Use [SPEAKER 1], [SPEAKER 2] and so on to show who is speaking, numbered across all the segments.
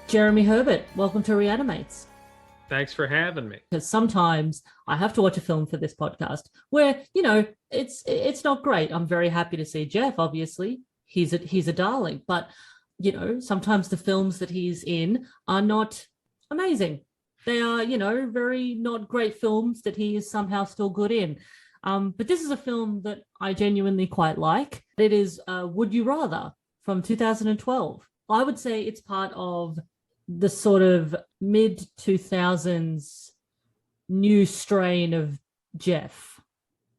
[SPEAKER 1] Jeremy Herbert, welcome to Re-Animates.
[SPEAKER 2] Thanks for having me.
[SPEAKER 1] Because sometimes I have to watch a film for this podcast where, it's not great. I'm very happy to see Jeff, obviously. He's a darling. But, sometimes the films that he's in are not amazing. They are, very not great films that he is somehow still good in. But this is a film that I genuinely quite like. It is Would You Rather from 2012. I would say it's part of the sort of mid-2000s new strain of Jeff.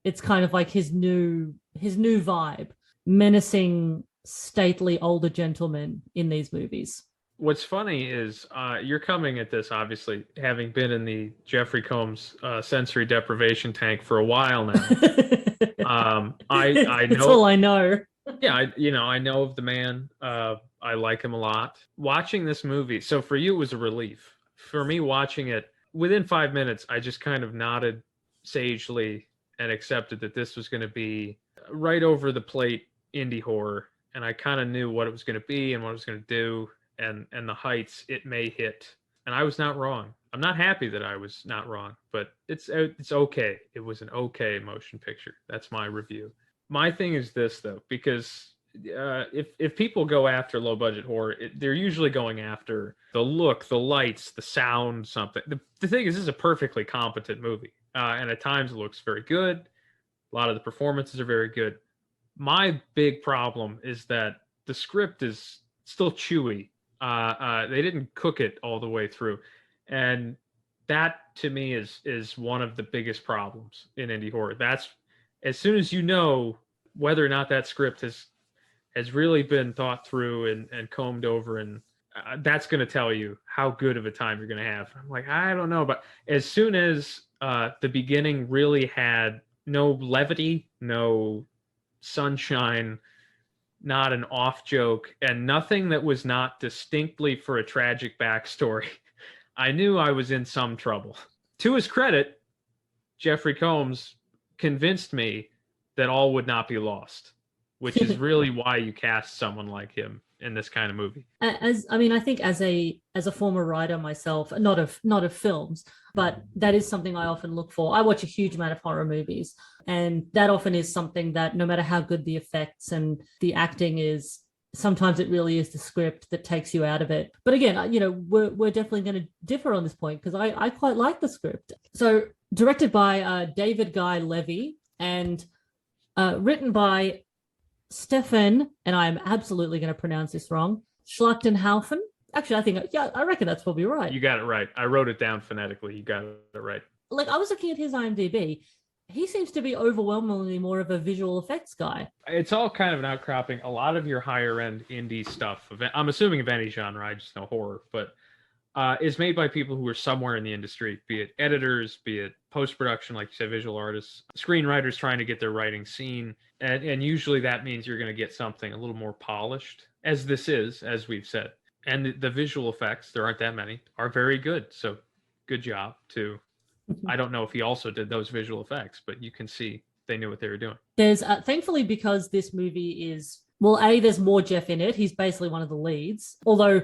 [SPEAKER 1] It's kind of like his new vibe, menacing, stately older gentleman in these movies.
[SPEAKER 2] What's funny is you're coming at this, obviously, having been in the Jeffrey Combs sensory deprivation tank for a while now. I know.
[SPEAKER 1] That's all I know.
[SPEAKER 2] Yeah, I know of the man. I like him a lot. Watching this movie, so for you, it was a relief. For me, watching it, within 5 minutes, I just kind of nodded sagely and accepted that this was going to be right over the plate indie horror. And I kind of knew what it was going to be and what it was going to do and the heights it may hit. And I was not wrong. I'm not happy that I was not wrong, but it's okay. It was an okay motion picture. That's my review. My thing is this, though, because if people go after low budget horror, they're usually going after the look, the lights, the sound, something. The thing is, this is a perfectly competent movie, and at times it looks very good. A lot of the performances are very good. My big problem is that the script is still chewy. They didn't cook it all the way through, and that to me is one of the biggest problems in indie horror. That's as soon as you know whether or not that script has really been thought through and combed over, and that's going to tell you how good of a time you're going to have. I'm like, I don't know, but as soon as the beginning really had no levity, no sunshine, not an off joke, and nothing that was not distinctly for a tragic backstory, I knew I was in some trouble. To his credit, Jeffrey Combs convinced me that all would not be lost, which is really why you cast someone like him in this kind of movie.
[SPEAKER 1] I think as a former writer myself, not of films, but that is something I often look for. I watch a huge amount of horror movies, and that often is something that no matter how good the effects and the acting is, sometimes it really is the script that takes you out of it. But again, we're definitely going to differ on this point because I quite like the script. So directed by David Guy Levy and written by Stefan, and I'm absolutely going to pronounce this wrong, Schlachtenhaufen. Actually, I reckon that's probably right.
[SPEAKER 2] You got it right. I wrote it down phonetically. You got it right.
[SPEAKER 1] Like, I was looking at his IMDb. He seems to be overwhelmingly more of a visual effects guy.
[SPEAKER 2] It's all kind of an outcropping. A lot of your higher end indie stuff, I'm assuming of any genre, I just know horror, but is made by people who are somewhere in the industry, be it editors, be it post-production, like you said, visual artists, screenwriters trying to get their writing seen. And usually that means you're going to get something a little more polished, as this is, as we've said. And the visual effects, there aren't that many, are very good. So good job to, I don't know if he also did those visual effects, but you can see they knew what they were doing.
[SPEAKER 1] There's, thankfully, because this movie is, well, there's more Jeff in it. He's basically one of the leads. Although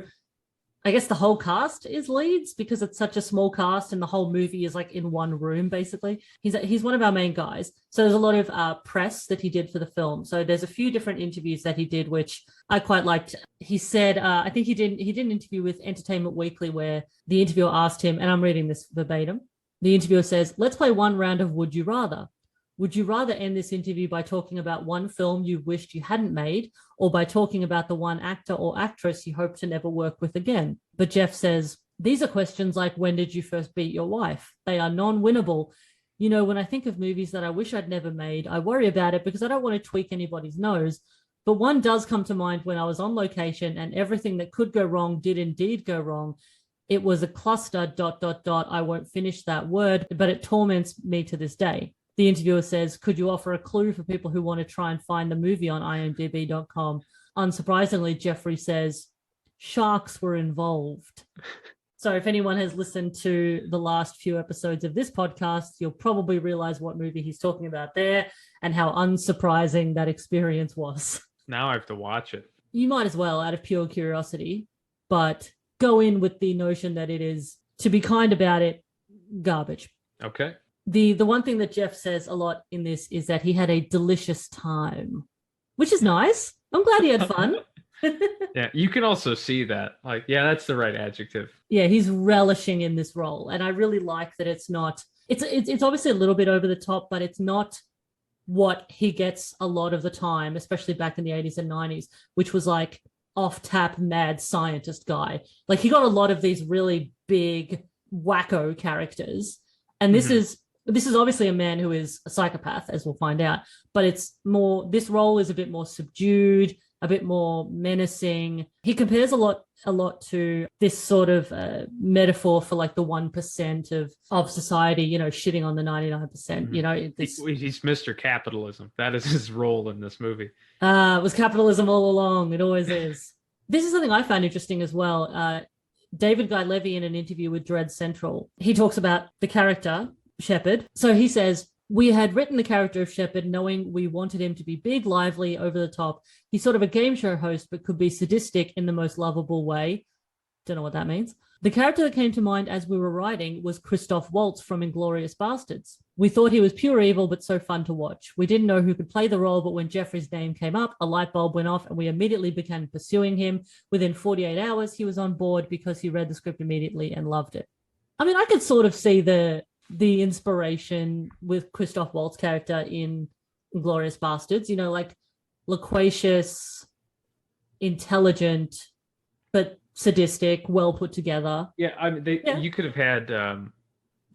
[SPEAKER 1] I guess the whole cast is leads because it's such a small cast and the whole movie is like in one room, basically. He's one of our main guys. So there's a lot of press that he did for the film. So there's a few different interviews that he did, which I quite liked. He said, I think he did an interview with Entertainment Weekly where the interviewer asked him, and I'm reading this verbatim. The interviewer says, "Let's play one round of Would You Rather. Would you rather end this interview by talking about one film you wished you hadn't made, or by talking about the one actor or actress you hope to never work with again?" But Jeff says, "These are questions like, when did you first beat your wife? They are non-winnable. When I think of movies that I wish I'd never made, I worry about it because I don't want to tweak anybody's nose. But one does come to mind when I was on location and everything that could go wrong did indeed go wrong. It was a cluster, ... I won't finish that word, but it torments me to this day." The interviewer says, "Could you offer a clue for people who want to try and find the movie on imdb.com? Unsurprisingly, Jeffrey says, "Sharks were involved." So if anyone has listened to the last few episodes of this podcast, you'll probably realize what movie he's talking about there and how unsurprising that experience was.
[SPEAKER 2] Now I have to watch it.
[SPEAKER 1] You might as well, out of pure curiosity. But go in with the notion that it is, to be kind about it, garbage.
[SPEAKER 2] Okay.
[SPEAKER 1] The one thing that Jeff says a lot in this is that he had a delicious time, which is nice. I'm glad he had fun.
[SPEAKER 2] Yeah, you can also see that. Like, yeah, that's the right adjective.
[SPEAKER 1] Yeah, he's relishing in this role, and I really like that it's not. It's obviously a little bit over the top, but it's not what he gets a lot of the time, especially back in the 80s and 90s, which was like off tap mad scientist guy. Like he got a lot of these really big wacko characters, and this is obviously a man who is a psychopath, as we'll find out, but it's more, this role is a bit more subdued, a bit more menacing. He compares a lot to this sort of metaphor for like the 1% of society, you know, shitting on the 99%. You know,
[SPEAKER 2] he's Mr. Capitalism. That is his role in this movie.
[SPEAKER 1] It was capitalism all along. It always is. This is something I found interesting as well. David Guy Levy, in an interview with Dread Central, he talks about the character Shepard. So he says, we had written the character of Shepard knowing we wanted him to be big, lively, over the top. He's sort of a game show host, but could be sadistic in the most lovable way. Don't know what that means. The character that came to mind as we were writing was Christoph Waltz from Inglourious Bastards. We thought he was pure evil, but so fun to watch. We didn't know who could play the role, but when Jeffrey's name came up, a light bulb went off and we immediately began pursuing him. Within 48 hours, he was on board because he read the script immediately and loved it. I mean, I could sort of see the inspiration with Christoph Waltz's character in Inglourious Bastards, you know, like loquacious, intelligent, but sadistic, well put together.
[SPEAKER 2] Yeah, I mean, you could have had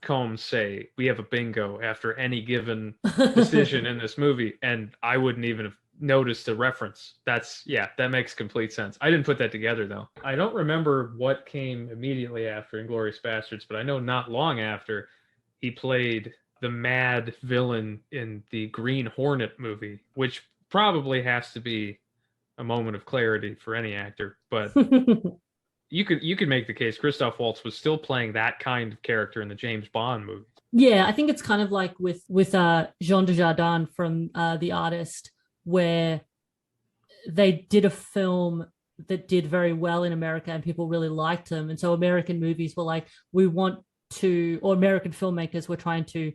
[SPEAKER 2] Combs say, we have a bingo after any given decision in this movie, and I wouldn't even have noticed the reference. That makes complete sense. I didn't put that together, though. I don't remember what came immediately after Inglourious Bastards, but I know not long after, he played the mad villain in the Green Hornet movie, which probably has to be a moment of clarity for any actor. But you could make the case Christoph Waltz was still playing that kind of character in the James Bond movies.
[SPEAKER 1] Yeah, I think it's kind of like with Jean Dujardin from The Artist, where they did a film that did very well in America and people really liked them. And so American movies were like, or American filmmakers were trying to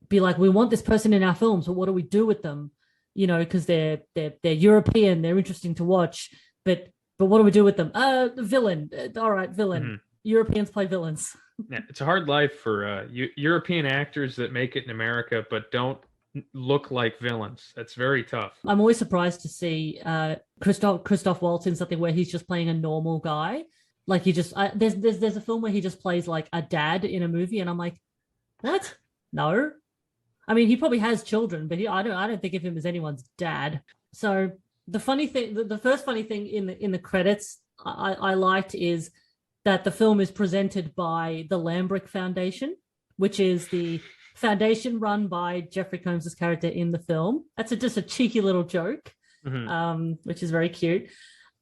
[SPEAKER 1] be like, we want this person in our films, but what do we do with them? You know, because they're European, they're interesting to watch, but what do we do with them? The villain. All right, villain. Mm-hmm. Europeans play villains.
[SPEAKER 2] Yeah, it's a hard life for European actors that make it in America, but don't look like villains. That's very tough.
[SPEAKER 1] I'm always surprised to see Christoph Waltz in something where he's just playing a normal guy. Like he just there's a film where he just plays like a dad in a movie, and I'm like, what? No, I mean he probably has children, but I don't think of him as anyone's dad. So the funny thing, the first funny thing in the credits I liked is that the film is presented by the Lambrick Foundation, which is the foundation run by Jeffrey Combs' character in the film. That's just a cheeky little joke, which is very cute.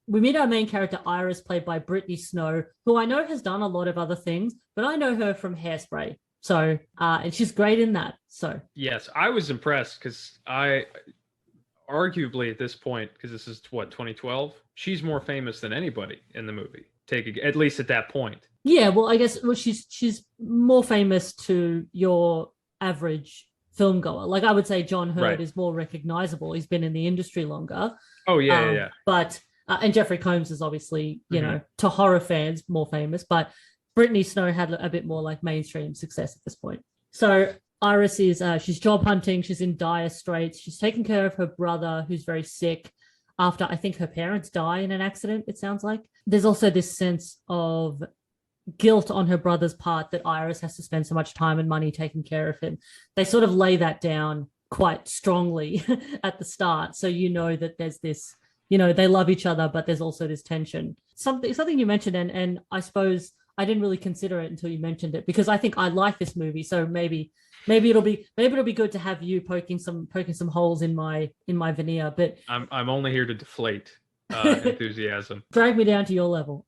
[SPEAKER 1] We meet our main character, Iris, played by Brittany Snow, who I know has done a lot of other things, but I know her from Hairspray. So, and she's great in that. So,
[SPEAKER 2] yes, I was impressed because arguably at this point, because this is 2012, she's more famous than anybody in the movie. At least at that point.
[SPEAKER 1] Yeah, well, I guess she's more famous to your average film goer. Like I would say John Hurt is more recognizable. He's been in the industry longer.
[SPEAKER 2] Oh, yeah.
[SPEAKER 1] But and Jeffrey Combs is obviously, you know, to horror fans more famous, but Brittany Snow had a bit more like mainstream success at this point. So Iris is she's job hunting. She's in dire straits. She's taking care of her brother who's very sick after I think her parents die in an accident, it sounds like. There's also this sense of guilt on her brother's part that Iris has to spend so much time and money taking care of him. They sort of lay that down quite strongly at the start. So you know that there's this, you know, they love each other, but there's also this tension. Something you mentioned, and I suppose I didn't really consider it until you mentioned it, because I think I like this movie. So maybe it'll be good to have you poking some holes in my veneer. But
[SPEAKER 2] I'm only here to deflate enthusiasm.
[SPEAKER 1] Drag me down to your level.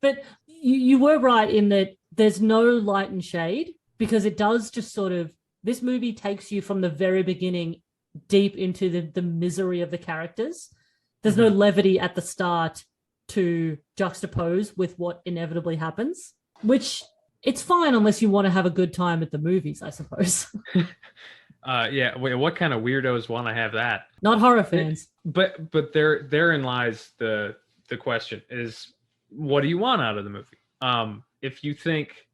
[SPEAKER 1] But you were right in that there's no light and shade, because it does just sort of, this movie takes you from the very beginning deep into the misery of the characters. There's no levity at the start to juxtapose with what inevitably happens, which it's fine unless you want to have a good time at the movies, I suppose.
[SPEAKER 2] Yeah. Wait, what kind of weirdos want to have that?
[SPEAKER 1] Not horror fans.
[SPEAKER 2] But therein lies the question is, what do you want out of the movie? If you think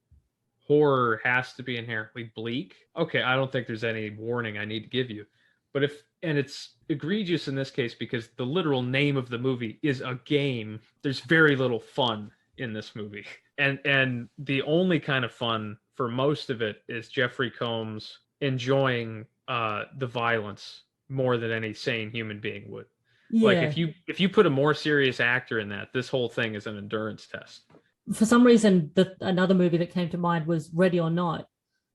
[SPEAKER 2] horror has to be inherently bleak, okay, I don't think there's any warning I need to give you. But and it's egregious in this case because the literal name of the movie is a game. There's very little fun in this movie. And the only kind of fun for most of it is Jeffrey Combs enjoying the violence more than any sane human being would. Yeah. Like if you put a more serious actor in that, this whole thing is an endurance test.
[SPEAKER 1] For some reason, another movie that came to mind was Ready or Not,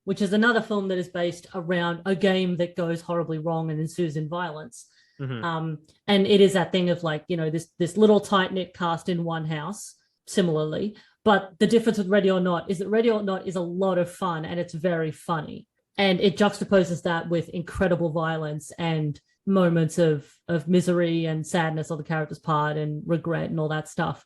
[SPEAKER 1] which is another film that is based around a game that goes horribly wrong and ensues in violence. Mm-hmm. And it is that thing of like, you know, this little tight-knit cast in one house, similarly. But the difference with Ready or Not is that Ready or Not is a lot of fun and it's very funny. And it juxtaposes that with incredible violence and moments of misery and sadness on the character's part and regret and all that stuff.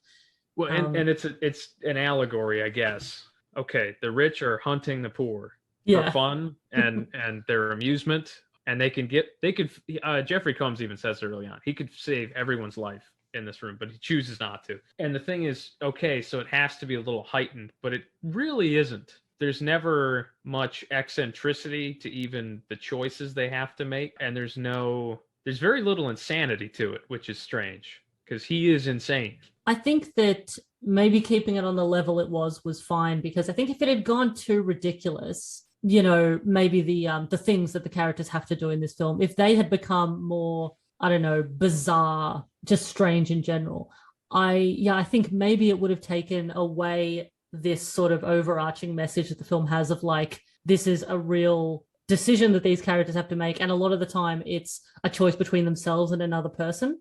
[SPEAKER 2] Well, and it's an allegory, I guess. Okay, the rich are hunting the poor for fun and their amusement, and Jeffrey Combs even says early on, he could save everyone's life in this room, but he chooses not to. And the thing is, okay, so it has to be a little heightened, but it really isn't. There's never much eccentricity to even the choices they have to make, and there's very little insanity to it, which is strange because he is insane.
[SPEAKER 1] I think that maybe keeping it on the level it was fine, because I think if it had gone too ridiculous, you know, maybe the things that the characters have to do in this film, if they had become more, I don't know, bizarre, just strange in general, I think maybe it would have taken away this sort of overarching message that the film has of like, this is a real decision that these characters have to make, and a lot of the time it's a choice between themselves and another person.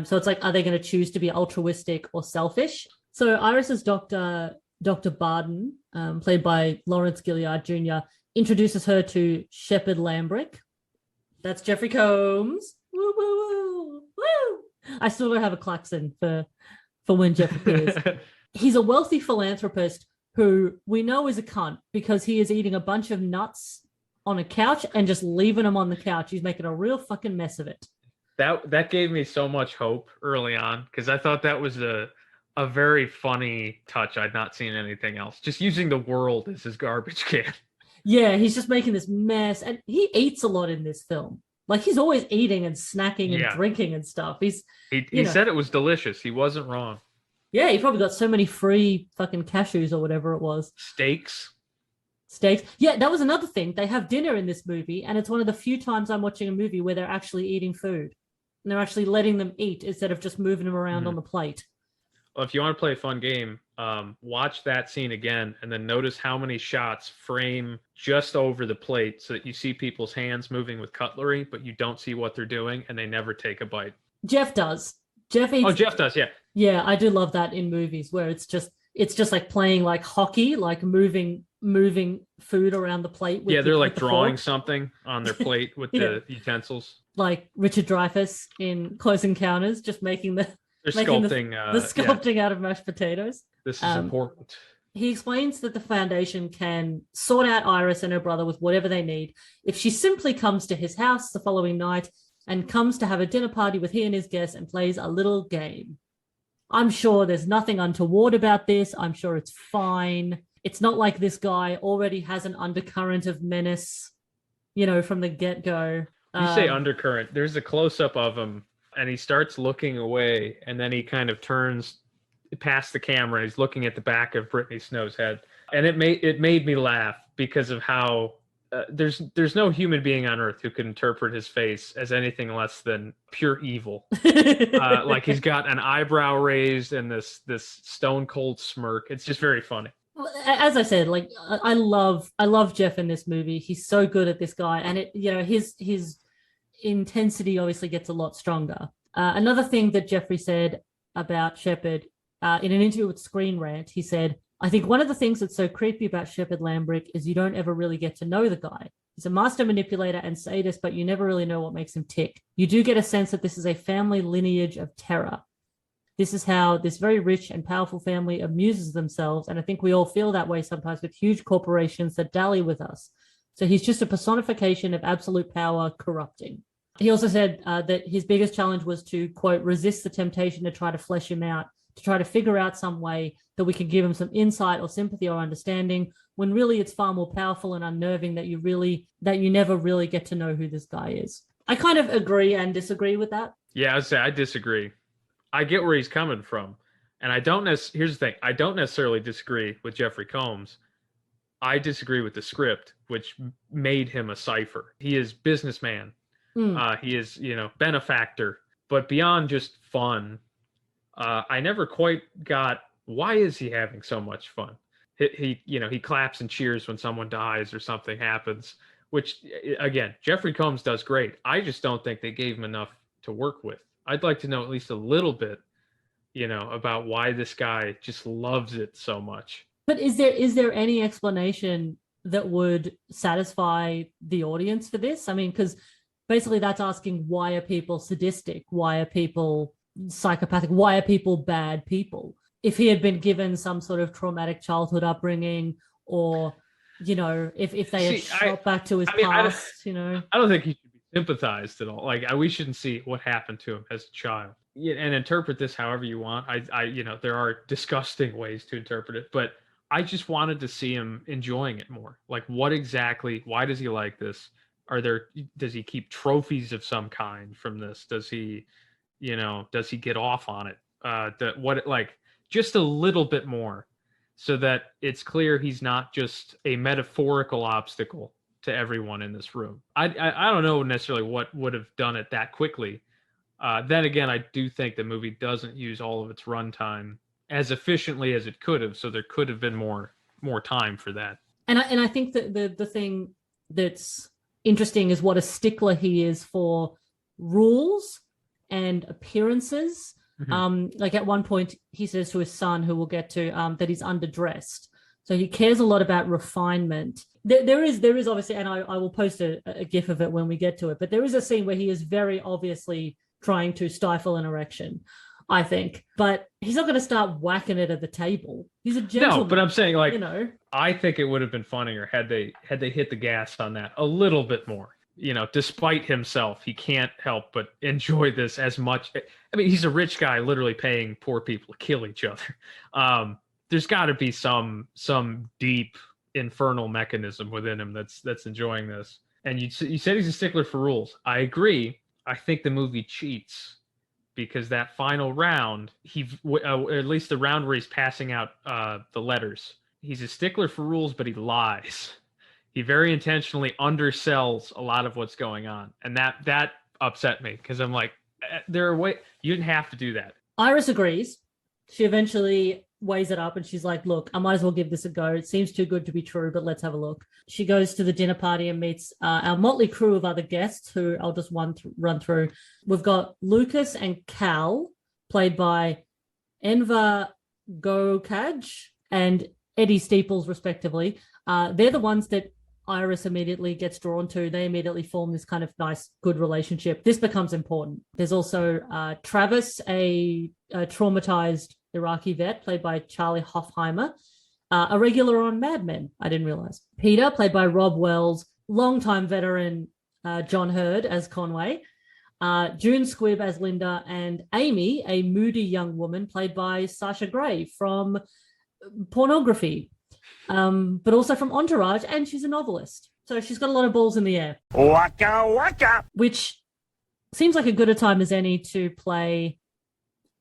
[SPEAKER 1] So it's like, are they going to choose to be altruistic or selfish? So Iris's Dr. Barden, played by Lawrence Gilliard Jr., introduces her to Shepard Lambrick. That's Jeffrey Combs. Woo, woo, woo, woo. I still don't have a klaxon for when Jeff appears. He's a wealthy philanthropist who we know is a cunt because he is eating a bunch of nuts on a couch and just leaving them on the couch. He's making a real fucking mess of it.
[SPEAKER 2] That gave me so much hope early on because I thought that was a very funny touch. I'd not seen anything else. Just using the world as his garbage can.
[SPEAKER 1] Yeah, he's just making this mess, and he eats a lot in this film. Like, he's always eating and snacking and drinking and stuff. He said it was delicious. He wasn't wrong. Yeah, he probably got so many free fucking cashews or whatever it was.
[SPEAKER 2] Steaks. Yeah, that was another thing. They have dinner in this movie, and it's one of the few times I'm watching a movie where they're actually eating food. And they're actually letting them eat instead of just moving them around on the plate. Well, if you want to play a fun game, watch that scene again and then notice how many shots frame just over the plate so that you see people's hands moving with cutlery, but you don't see what they're doing, and they never take a bite. Jeff does. Jeff does, yeah. Yeah, I do love that in movies where it's just like playing like hockey, like moving food around the plate. They're like drawing something on their plate with the utensils. Like Richard Dreyfuss in Close Encounters, just making the sculpting out of mashed potatoes. This is important. He explains that the Foundation can sort out Iris and her brother with whatever they need if she simply comes to his house the following night and comes to have a dinner party with he and his guests and plays a little game. I'm sure there's nothing untoward about this. I'm sure it's fine. It's not like this guy already has an undercurrent of menace, from the get-go. You say undercurrent. There's a close-up of him, and he starts looking away, and then he kind of turns past the camera. He's looking at the back of Brittany Snow's head, and it made me laugh because of how there's no human being on earth who could interpret his face as anything less than pure evil. Like he's got an eyebrow raised and this stone cold smirk. It's just very funny. As I said, like I love Jeff in this movie. He's so good at this guy, and his intensity obviously gets a lot stronger. Another thing that Jeffrey said about Shepard in an interview with Screen Rant, he said, I think one of the things that's so creepy about Shepard Lambrick is you don't ever really get to know the guy. He's a master manipulator and sadist, but you never really know what makes him tick. You do get a sense that this is a family lineage of terror.
[SPEAKER 1] This is how this very rich and powerful family amuses themselves. And I think we all feel that way sometimes with huge corporations that dally with us. So he's just a personification of absolute power corrupting. He also said that his biggest challenge was to, quote, resist the temptation to try to flesh him out, to try to figure out some way that we can give him some insight or sympathy or understanding, when really it's far more powerful and unnerving that you never really get to know who this guy is. I kind of agree and disagree with that.
[SPEAKER 2] Yeah, I disagree. I get where he's coming from. And here's the thing. I don't necessarily disagree with Jeffrey Combs. I disagree with the script, which made him a cipher. He is businessman. He is, benefactor. But beyond just fun, I never quite got, why is he having so much fun? He claps and cheers when someone dies or something happens, which, again, Jeffrey Combs does great. I just don't think they gave him enough to work with. I'd like to know at least a little bit, about why this guy just loves it so much.
[SPEAKER 1] But is there any explanation that would satisfy the audience for this? I mean, because basically that's asking, why are people sadistic? Why are people psychopathic? Why are people bad people? If he had been given some sort of traumatic childhood upbringing, or, if they had shot back to his past,
[SPEAKER 2] I don't think he should be sympathized at all. Like, we shouldn't see what happened to him as a child. And interpret this however you want. There are disgusting ways to interpret it, but I just wanted to see him enjoying it more. Like, why does he like this? Does he keep trophies of some kind from this? Does he get off on it? Just a little bit more, so that it's clear he's not just a metaphorical obstacle to everyone in this room. I don't know necessarily what would have done it that quickly. Then again, I do think the movie doesn't use all of its runtime as efficiently as it could have, so there could have been more time for that.
[SPEAKER 1] And I think that the thing that's interesting is what a stickler he is for rules and appearances. Mm-hmm. Like at one point, he says to his son, who we'll get to, that he's underdressed. So he cares a lot about refinement. There is obviously, and I will post a GIF of it when we get to it, but there is a scene where he is very obviously trying to stifle an erection, I think. But he's not going to start whacking it at the table. He's a gentleman.
[SPEAKER 2] No, but I'm saying, I think it would have been funnier had they hit the gas on that a little bit more. Despite himself, he can't help but enjoy this as much. I mean, he's a rich guy literally paying poor people to kill each other. There's got to be some deep infernal mechanism within him that's enjoying this. And you said he's a stickler for rules. I agree. I think the movie cheats, because that final round, at least the round where he's passing out the letters, he's a stickler for rules, but he lies. He very intentionally undersells a lot of what's going on. And that upset me, because I'm like, you didn't have to do that.
[SPEAKER 1] Iris agrees. She eventually weighs it up and she's like, look, I might as well give this a go. It seems too good to be true, but let's have a look. She goes to the dinner party and meets our motley crew of other guests, who I'll just run through. We've got Lucas and Cal, played by Enver Gokaj and Eddie Steeples, respectively. They're the ones that Iris immediately gets drawn to. They immediately form this kind of nice, good relationship. This becomes important. There's also Travis, a traumatized Iraqi vet, played by Charlie Hoffheimer, a regular on Mad Men, I didn't realize. Peter, played by Rob Wells, longtime veteran John Hurd as Conway, June Squibb as Linda, and Amy, a moody young woman, played by Sasha Grey from Pornography, but also from Entourage, and she's a novelist. So she's got a lot of balls in the air.
[SPEAKER 3] Waka waka!
[SPEAKER 1] Which seems like a good a time as any to play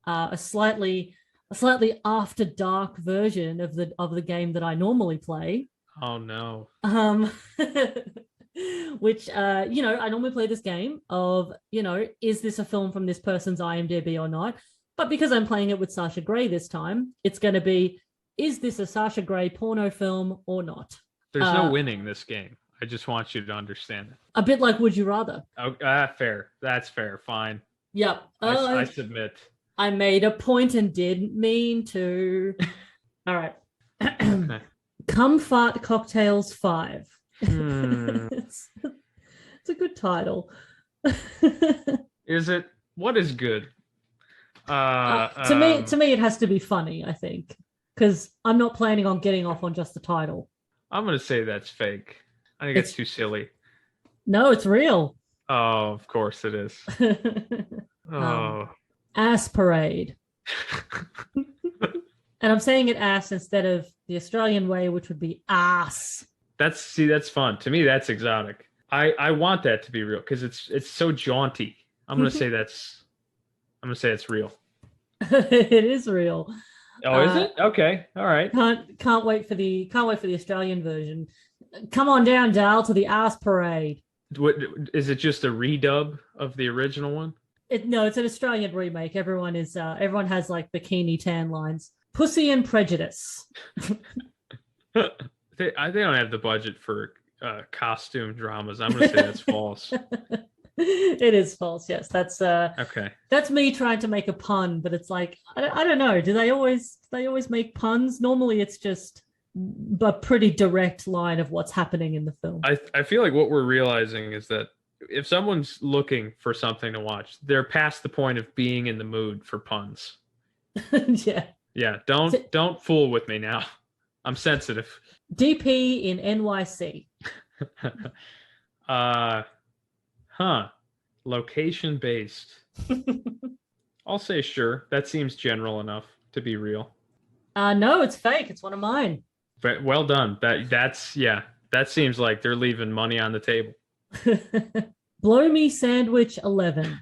[SPEAKER 1] a slightly after dark version of the game that I normally play.
[SPEAKER 2] Oh no.
[SPEAKER 1] Which I normally play this game of, is this a film from this person's IMDb or not? But because I'm playing it with Sasha Grey this time, it's going to be, is this a Sasha Grey porno film or not?
[SPEAKER 2] There's no winning this game. I just want you to understand it.
[SPEAKER 1] A bit like Would You Rather.
[SPEAKER 2] Oh, fair. That's fair. Fine.
[SPEAKER 1] Yep.
[SPEAKER 2] I submit.
[SPEAKER 1] I made a point and didn't mean to. All right.
[SPEAKER 2] Okay.
[SPEAKER 1] Come Fart Cocktails 5. It's a good title.
[SPEAKER 2] Is it? What is good?
[SPEAKER 1] To me, it has to be funny, I think, because I'm not planning on getting off on just the title.
[SPEAKER 2] I'm going to say that's fake. I think it's too silly.
[SPEAKER 1] No, it's real.
[SPEAKER 2] Oh, of course it is. Oh.
[SPEAKER 1] Ass Parade. And I'm saying it ass instead of the Australian way, which would be ass.
[SPEAKER 2] That's fun. To me, that's exotic. I want that to be real because it's so jaunty. I'm gonna say it's real.
[SPEAKER 1] It is real.
[SPEAKER 2] Oh, is it? Okay. All right.
[SPEAKER 1] Can't wait for the Australian version. Come on down, Dal, to the Ass Parade.
[SPEAKER 2] What is it? Just a redub of the original one?
[SPEAKER 1] No, it's an Australian remake. Everyone has like bikini tan lines. Pussy and Prejudice.
[SPEAKER 2] They don't have the budget for costume dramas. I'm gonna say that's false.
[SPEAKER 1] It is false. Yes, that's
[SPEAKER 2] okay.
[SPEAKER 1] That's me trying to make a pun, but it's like I don't know. Do they always make puns? Normally, it's just a pretty direct line of what's happening in the film.
[SPEAKER 2] I feel like what we're realizing is that if someone's looking for something to watch, they're past the point of being in the mood for puns.
[SPEAKER 1] Yeah.
[SPEAKER 2] Yeah. Don't fool with me now. I'm sensitive.
[SPEAKER 1] DP in NYC.
[SPEAKER 2] Location based. I'll say sure. That seems general enough to be real.
[SPEAKER 1] No, it's fake. It's one of mine.
[SPEAKER 2] But well done. That seems like they're leaving money on the table.
[SPEAKER 1] Blow Me Sandwich 11.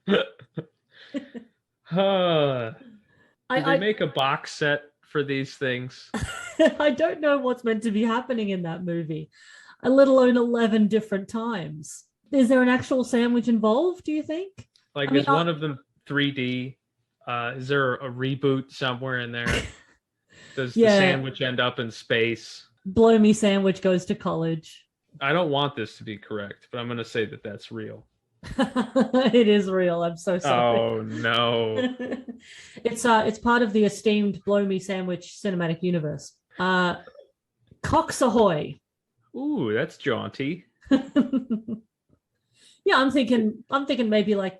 [SPEAKER 2] Did they make a box set for these things?
[SPEAKER 1] I don't know what's meant to be happening in that movie, let alone 11 different times. Is there an actual sandwich involved, do you think?
[SPEAKER 2] Like, is one of them 3D? Is there a reboot somewhere in there? Does the sandwich end up in space?
[SPEAKER 1] Blow Me Sandwich goes to college.
[SPEAKER 2] I don't want this to be correct, but I'm going to say that that's real.
[SPEAKER 1] It is real. I'm so sorry.
[SPEAKER 2] Oh no!
[SPEAKER 1] It's part of the esteemed Blow Me Sandwich cinematic universe. Cox Ahoy.
[SPEAKER 2] Ooh, that's jaunty.
[SPEAKER 1] Yeah, I'm thinking maybe like,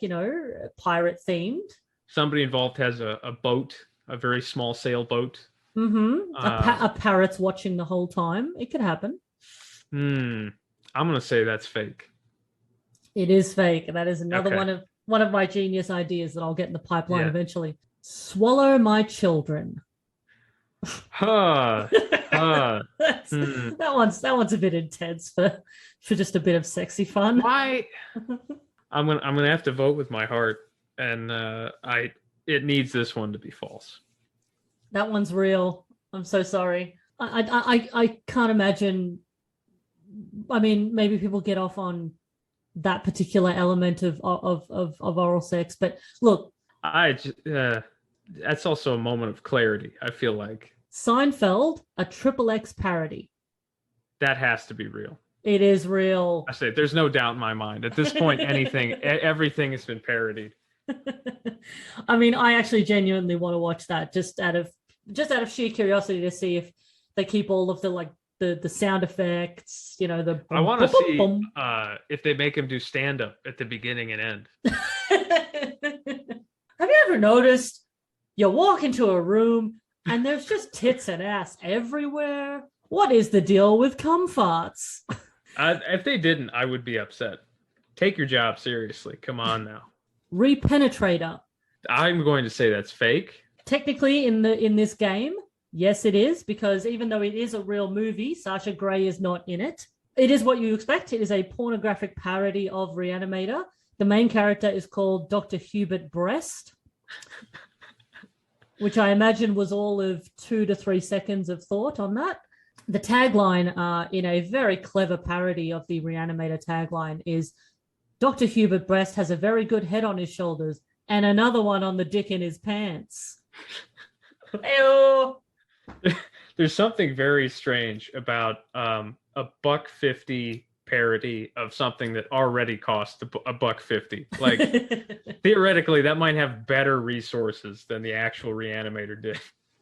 [SPEAKER 1] pirate themed.
[SPEAKER 2] Somebody involved has a boat, a very small sailboat.
[SPEAKER 1] Mm-hmm. A parrot's watching the whole time. It could happen.
[SPEAKER 2] I'm gonna say that's fake.
[SPEAKER 1] It is fake, and that is another one of my genius ideas that I'll get in the pipeline eventually. Swallow My Children. That one's a bit intense for just a bit of sexy fun.
[SPEAKER 2] Why? I'm gonna have to vote with my heart, and it needs this one to be false.
[SPEAKER 1] That one's real. I'm so sorry. I can't imagine. I mean, maybe people get off on that particular element of oral sex, but look,
[SPEAKER 2] that's also a moment of clarity. I feel like
[SPEAKER 1] Seinfeld, a XXX parody.
[SPEAKER 2] That has to be real.
[SPEAKER 1] It is real.
[SPEAKER 2] I say there's no doubt in my mind at this point. Everything has been parodied.
[SPEAKER 1] I mean, I actually genuinely want to watch that just out of sheer curiosity to see if they keep all of the sound effects, the
[SPEAKER 2] I want to see if they make him do stand-up at the beginning and end.
[SPEAKER 1] Have you ever noticed you walk into a room and there's just tits and ass everywhere? What is the deal with cum farts?
[SPEAKER 2] If they didn't, I would be upset. Take your job seriously. Come on now.
[SPEAKER 1] Repenetrator.
[SPEAKER 2] I'm going to say that's fake.
[SPEAKER 1] Technically, in this game, yes, it is, because even though it is a real movie, Sasha Grey is not in it. It is what you expect. It is a pornographic parody of Reanimator. The main character is called Dr. Hubert Breast, which I imagine was all of 2 to 3 seconds of thought on that. The tagline in a very clever parody of the Reanimator tagline is, Dr. Hubert Breast has a very good head on his shoulders and another one on the dick in his pants. Ew.
[SPEAKER 2] There's something very strange about a $1.50 parody of something that already cost a $1.50. Like theoretically, that might have better resources than the actual Reanimator did.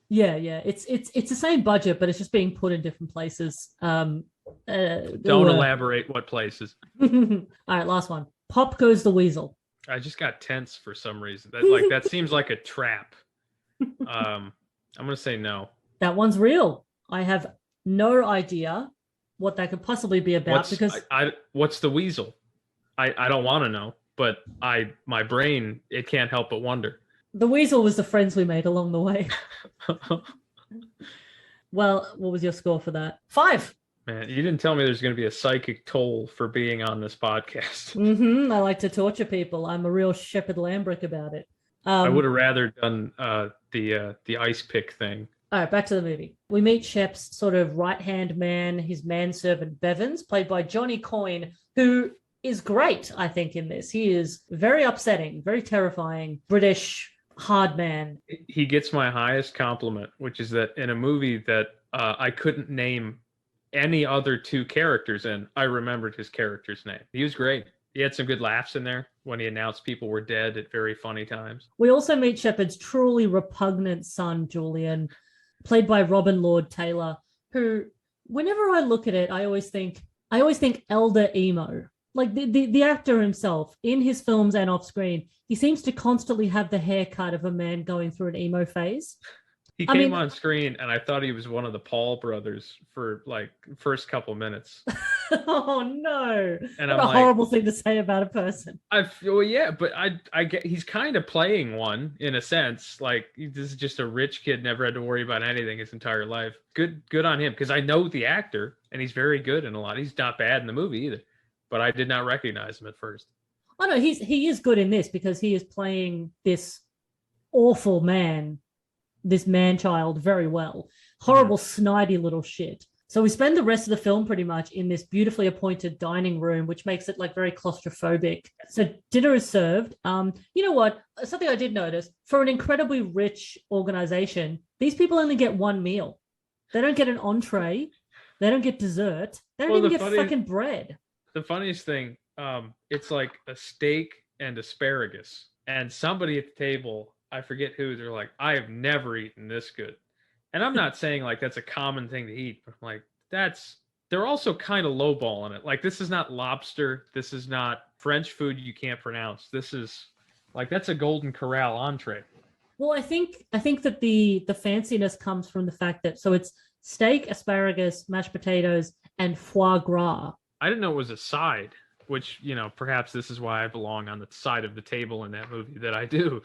[SPEAKER 1] Yeah. It's the same budget, but it's just being put in different places.
[SPEAKER 2] Don't elaborate what places.
[SPEAKER 1] All right, last one. Pop Goes the Weasel.
[SPEAKER 2] I just got tense for some reason. That seems like a trap. I'm gonna say no.
[SPEAKER 1] That one's real. I have no idea what that could possibly be about
[SPEAKER 2] What's the weasel? I don't want to know, but my brain, it can't help but wonder.
[SPEAKER 1] The weasel was the friends we made along the way. Well, what was your score for that? 5.
[SPEAKER 2] Man, you didn't tell me there's going to be a psychic toll for being on this podcast.
[SPEAKER 1] I like to torture people. I'm a real Shepard Lambrick about it.
[SPEAKER 2] I would have rather done the ice pick thing.
[SPEAKER 1] All right, back to the movie. We meet Shep's sort of right-hand man, his manservant Bevins, played by Johnny Coyne, who is great, I think, in this. He is very upsetting, very terrifying, British hard man.
[SPEAKER 2] He gets my highest compliment, which is that in a movie that I couldn't name any other 2 characters in, I remembered his character's name. He was great. He had some good laughs in there when he announced people were dead at very funny times.
[SPEAKER 1] We also meet Shepard's truly repugnant son, Julian, played by Robin Lord Taylor, who, whenever I look at it, I always think elder emo. Like the actor himself, in his films and off screen, he seems to constantly have the haircut of a man going through an emo phase.
[SPEAKER 2] He came on screen and I thought he was one of the Paul brothers for like first couple minutes.
[SPEAKER 1] Oh no.
[SPEAKER 2] And
[SPEAKER 1] what a horrible thing to say about a person.
[SPEAKER 2] But I get he's kind of playing one in a sense. Like, this is just a rich kid, never had to worry about anything his entire life. Good on him, because I know the actor and he's very good in a lot. He's not bad in the movie either, but I did not recognize him at first.
[SPEAKER 1] Oh no, he is good in this because he is playing this awful man, this man-child very well. Horrible, snidey little shit. So we spend the rest of the film pretty much in this beautifully appointed dining room, which makes it like very claustrophobic. So dinner is served. You know what? Something I did notice, for an incredibly rich organization, these people only get one meal. They don't get an entree. They don't get dessert. They don't even get fucking bread.
[SPEAKER 2] The funniest thing, it's like a steak and asparagus. And somebody at the table, I forget who, they're like, I have never eaten this good. And I'm not saying like that's a common thing to eat, but I'm like, they're also kind of lowballing it. Like, this is not lobster. This is not French food you can't pronounce. This is like, that's a Golden Corral entree.
[SPEAKER 1] Well, I think that the fanciness comes from the fact that, so it's steak, asparagus, mashed potatoes, and foie gras.
[SPEAKER 2] I didn't know it was a side, which, you know, perhaps this is why I belong on the side of the table in that movie that I do.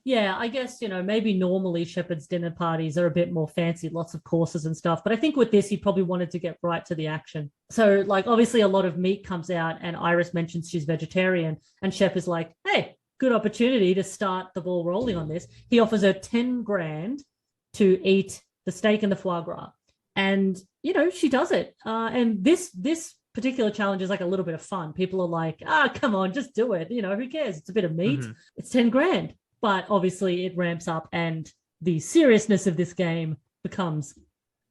[SPEAKER 1] Yeah, I guess, you know, maybe normally Shepard's dinner parties are a bit more fancy, lots of courses and stuff. But I think with this, he probably wanted to get right to the action. So, like, obviously a lot of meat comes out and Iris mentions she's vegetarian. And Shep is like, hey, good opportunity to start the ball rolling on this. He offers her 10 grand to eat the steak and the foie gras. And, you know, she does it. And this particular challenge is like a little bit of fun. People are like, come on, just do it. You know, who cares? It's a bit of meat. Mm-hmm. It's 10 grand. But obviously it ramps up and the seriousness of this game becomes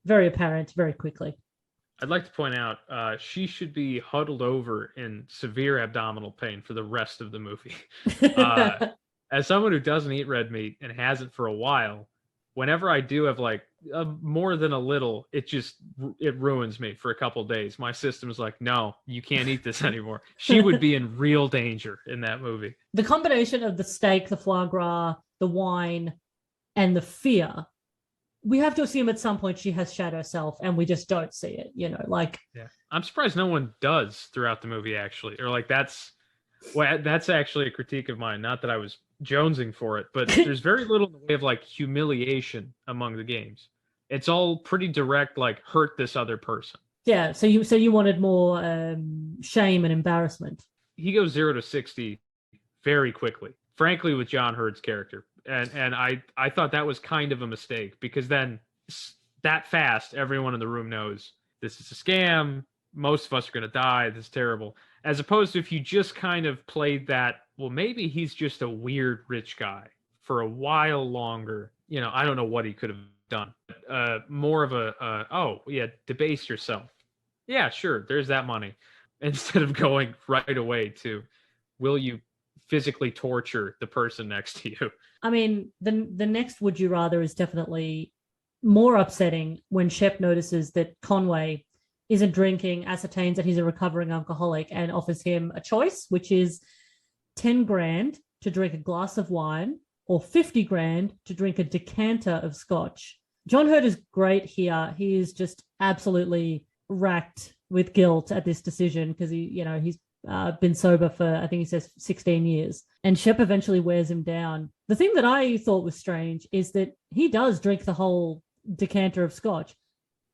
[SPEAKER 1] very apparent very quickly.
[SPEAKER 2] I'd like to point out she should be huddled over in severe abdominal pain for the rest of the movie. As someone who doesn't eat red meat and hasn't for a while, whenever I do have like more than a little, it ruins me for a couple of days. My system is like, no, you can't eat this anymore. She would be in real danger in that movie.
[SPEAKER 1] The combination of the steak, the foie gras, the wine, and the fear, we have to assume at some point she has shat herself and we just don't see it, you know, like. Yeah.
[SPEAKER 2] I'm surprised no one does throughout the movie, actually. Or like, that's actually a critique of mine. Not that I was jonesing for it, but there's very little in the way of like humiliation among the games. It's all pretty direct, like, hurt this other person.
[SPEAKER 1] Yeah, so you wanted more shame and embarrassment.
[SPEAKER 2] He goes 0 to 60 very quickly, frankly, with John Hurd's character. And I thought that was kind of a mistake, because then that fast, everyone in the room knows this is a scam. Most of us are going to die. This is terrible. As opposed to if you just kind of played that, well, maybe he's just a weird rich guy for a while longer. You know, I don't know what he could have done. More of a, debase yourself. Yeah, sure, there's that money. Instead of going right away to, will you physically torture the person next to you?
[SPEAKER 1] I mean, the next would you rather is definitely more upsetting when Shep notices that Conway isn't drinking, ascertains that he's a recovering alcoholic, and offers him a choice, which is 10 grand to drink a glass of wine or 50 grand to drink a decanter of scotch. John Hurt is great here. He is just absolutely racked with guilt at this decision because he's been sober for, I think he says 16 years. And Shep eventually wears him down. The thing that I thought was strange is that he does drink the whole decanter of scotch.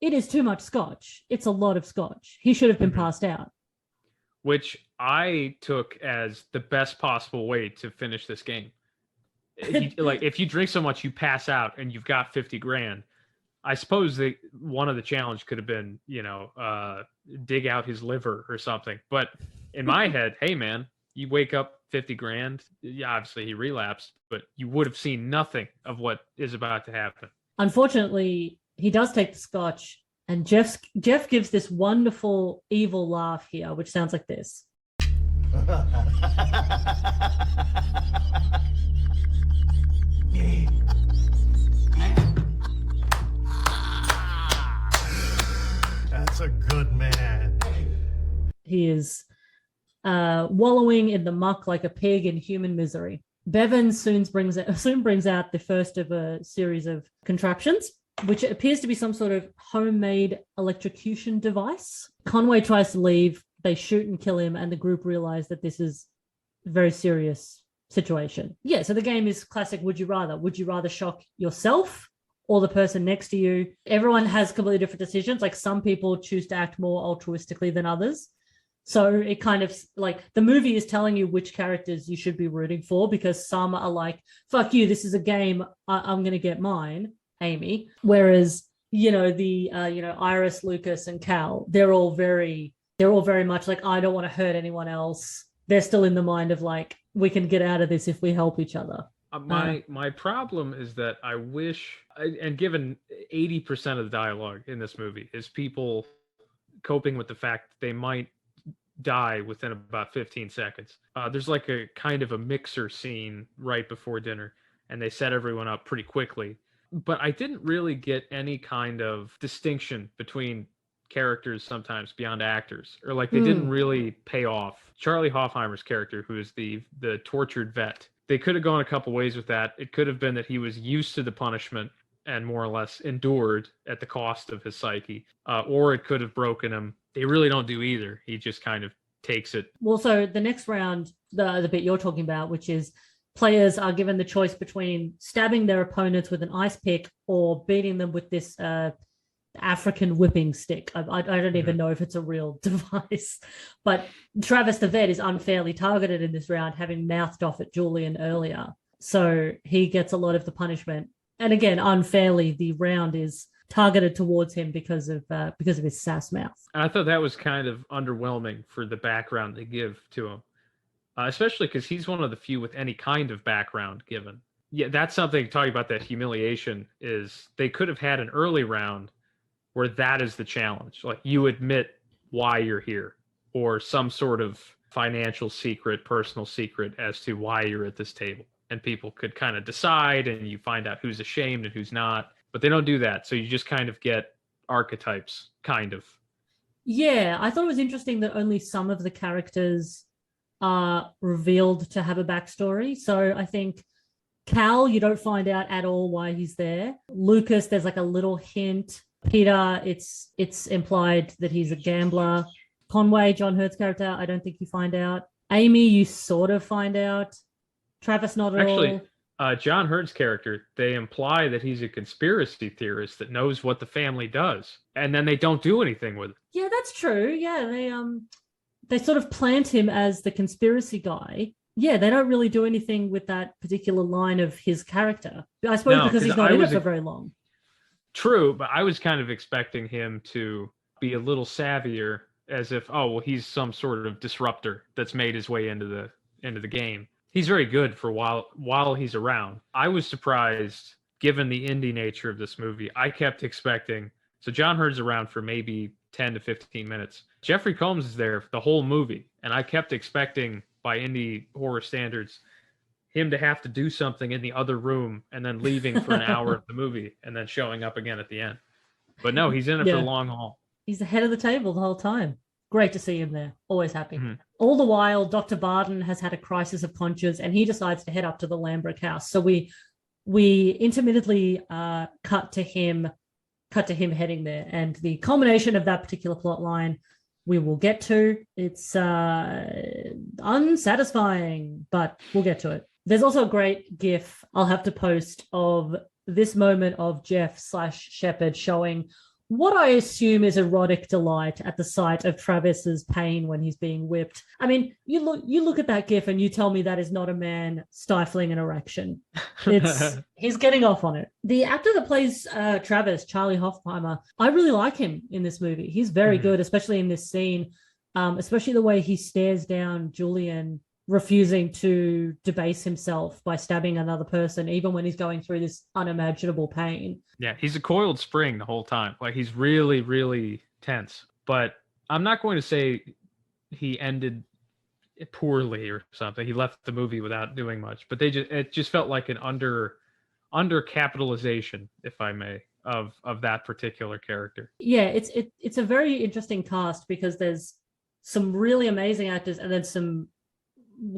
[SPEAKER 1] It is too much scotch. It's a lot of scotch. He should have been passed out.
[SPEAKER 2] Which I took as the best possible way to finish this game. If you drink so much, you pass out and you've got 50 grand. I suppose one of the challenge could have been, dig out his liver or something. But in my head, hey man, you wake up 50 grand. Yeah, obviously he relapsed, but you would have seen nothing of what is about to happen.
[SPEAKER 1] Unfortunately, he does take the scotch, and Jeff gives this wonderful evil laugh here, which sounds like this.
[SPEAKER 3] That's a good man.
[SPEAKER 1] He is wallowing in the muck like a pig in human misery. Bevan soon brings out the first of a series of contraptions, which appears to be some sort of homemade electrocution device. Conway tries to leave. They shoot and kill him, and the group realize that this is a very serious situation. Yeah, so the game is classic would you rather. Would you rather shock yourself or the person next to you? Everyone has completely different decisions. Like some people choose to act more altruistically than others. So it kind of like the movie is telling you which characters you should be rooting for, because some are like, fuck you, this is a game, I'm going to get mine, Amy. Whereas, Iris, Lucas, and Cal, they're all very much like, I don't want to hurt anyone else. They're still in the mind of like, we can get out of this if we help each other.
[SPEAKER 2] My problem is that I wish, and given 80% of the dialogue in this movie is people coping with the fact that they might die within about 15 seconds. There's like a kind of a mixer scene right before dinner, and they set everyone up pretty quickly. But I didn't really get any kind of distinction between characters sometimes beyond actors, or like they didn't really pay off. Charlie Hoffheimer's character, who is the tortured vet, they could have gone a couple ways with that. It could have been that he was used to the punishment and more or less endured at the cost of his psyche, or it could have broken him. They really don't do either. He just kind of takes it.
[SPEAKER 1] Well, so the next round, the bit you're talking about, which is players are given the choice between stabbing their opponents with an ice pick or beating them with this African whipping stick. I don't even know if it's a real device, but Travis the vet is unfairly targeted in this round, having mouthed off at Julian earlier. So he gets a lot of the punishment. And again, unfairly, the round is targeted towards him because of his sass mouth.
[SPEAKER 2] And I thought that was kind of underwhelming for the background they give to him, especially because he's one of the few with any kind of background given. Yeah, that's something talking about that humiliation is they could have had an early round where that is the challenge. Like you admit why you're here, or some sort of financial secret, personal secret as to why you're at this table. And people could kind of decide, and you find out who's ashamed and who's not. But they don't do that. So you just kind of get archetypes, kind of.
[SPEAKER 1] Yeah, I thought it was interesting that only some of the characters are revealed to have a backstory. So I think Cal, you don't find out at all why he's there. Lucas, there's like a little hint. Peter, it's implied that he's a gambler. Conway, John Hurt's character, I don't think you find out. Amy, you sort of find out. Travis, not at all.
[SPEAKER 2] John Hurt's character, they imply that he's a conspiracy theorist that knows what the family does, and then they don't do anything with it.
[SPEAKER 1] Yeah, that's true. Yeah, they sort of plant him as the conspiracy guy. Yeah, they don't really do anything with that particular line of his character. I suppose because he's not in it for very long.
[SPEAKER 2] True, but I was kind of expecting him to be a little savvier, as if, oh, well, he's some sort of disruptor that's made his way into the game. He's very good for while he's around. I was surprised, given the indie nature of this movie. I kept expecting, so John Hurt's around for maybe 10 to 15 minutes. Jeffrey Combs is there the whole movie, and I kept expecting, by indie horror standards, him to have to do something in the other room and then leaving for an hour of the movie and then showing up again at the end. But no, he's in it for the long haul.
[SPEAKER 1] He's the head of the table the whole time. Great to see him there. Always happy.
[SPEAKER 2] Mm-hmm.
[SPEAKER 1] All the while, Dr. Barton has had a crisis of conscience and he decides to head up to the Lambert house. So we intermittently cut to him heading there. And the culmination of that particular plot line we will get to. It's unsatisfying, but we'll get to it. There's also a great GIF I'll have to post of this moment of Jeff/Shepard showing what I assume is erotic delight at the sight of Travis's pain when he's being whipped. I mean, you look at that GIF and you tell me that is not a man stifling an erection. He's getting off on it. The actor that plays Travis, Charlie Hoffheimer, I really like him in this movie. He's very good, especially in this scene, especially the way he stares down Julian, refusing to debase himself by stabbing another person, even when he's going through this unimaginable pain.
[SPEAKER 2] Yeah, he's a coiled spring the whole time. Like, he's really, really tense. But I'm not going to say he ended poorly or something. He left the movie without doing much. But it just felt like an under capitalization, if I may, of that particular character.
[SPEAKER 1] Yeah, it's a very interesting cast because there's some really amazing actors and then some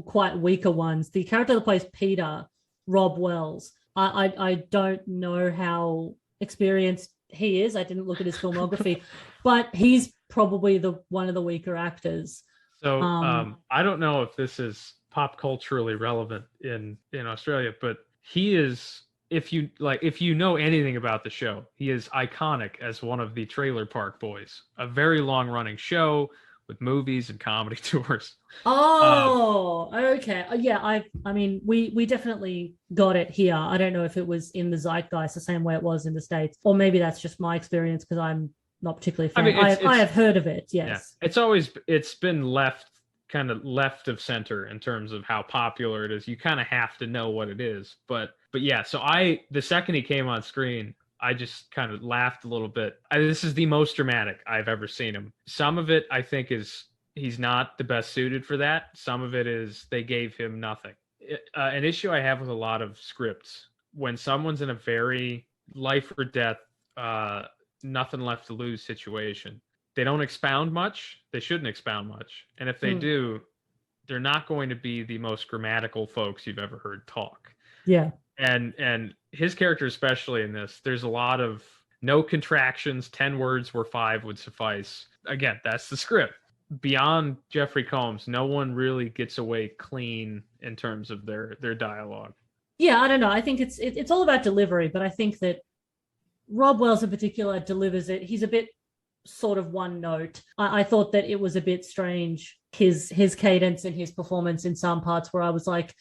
[SPEAKER 1] quite weaker ones. The character that plays Peter, Rob Wells, I don't know how experienced he is. I didn't look at his filmography, but he's probably one of the weaker actors.
[SPEAKER 2] So I don't know if this is pop culturally relevant in Australia, but he is, if you know anything about the show, he is iconic as one of the Trailer Park Boys, a very long running show with movies and comedy tours.
[SPEAKER 1] Oh, okay. Yeah, I mean, we definitely got it here. I don't know if it was in the zeitgeist the same way it was in the States, or maybe that's just my experience because I'm not particularly a fan. I mean, I have heard of it, yes. Yeah.
[SPEAKER 2] It's been kind of left of center in terms of how popular it is. You kind of have to know what it is. But yeah, so the second he came on screen, I just kind of laughed a little bit. This is the most dramatic I've ever seen him. Some of it, I think, is he's not the best suited for that. Some of it is they gave him nothing. An issue I have with a lot of scripts, when someone's in a very life or death, nothing left to lose situation, they don't expound much. They shouldn't expound much. And if they do, they're not going to be the most grammatical folks you've ever heard talk.
[SPEAKER 1] Yeah.
[SPEAKER 2] And his character, especially in this, there's a lot of no contractions, 10 words where 5 would suffice. Again, that's the script. Beyond Jeffrey Combs, no one really gets away clean in terms of their dialogue.
[SPEAKER 1] Yeah, I don't know. I think it's all about delivery, but I think that Rob Wells in particular delivers it. He's a bit sort of one note. I thought that it was a bit strange, his cadence and his performance in some parts where I was like,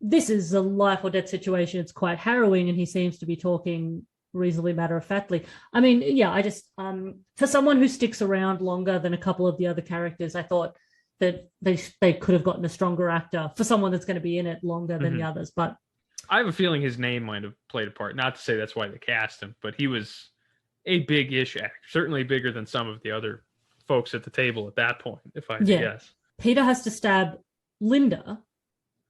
[SPEAKER 1] this is a life or death situation. It's quite harrowing, and he seems to be talking reasonably matter-of-factly. I mean, yeah, I just, for someone who sticks around longer than a couple of the other characters, I thought that they could have gotten a stronger actor for someone that's going to be in it longer than the others. But
[SPEAKER 2] I have a feeling his name might have played a part. Not to say that's why they cast him, but he was a big-ish actor, certainly bigger than some of the other folks at the table at that point, if I guess. Peter
[SPEAKER 1] has to stab Linda,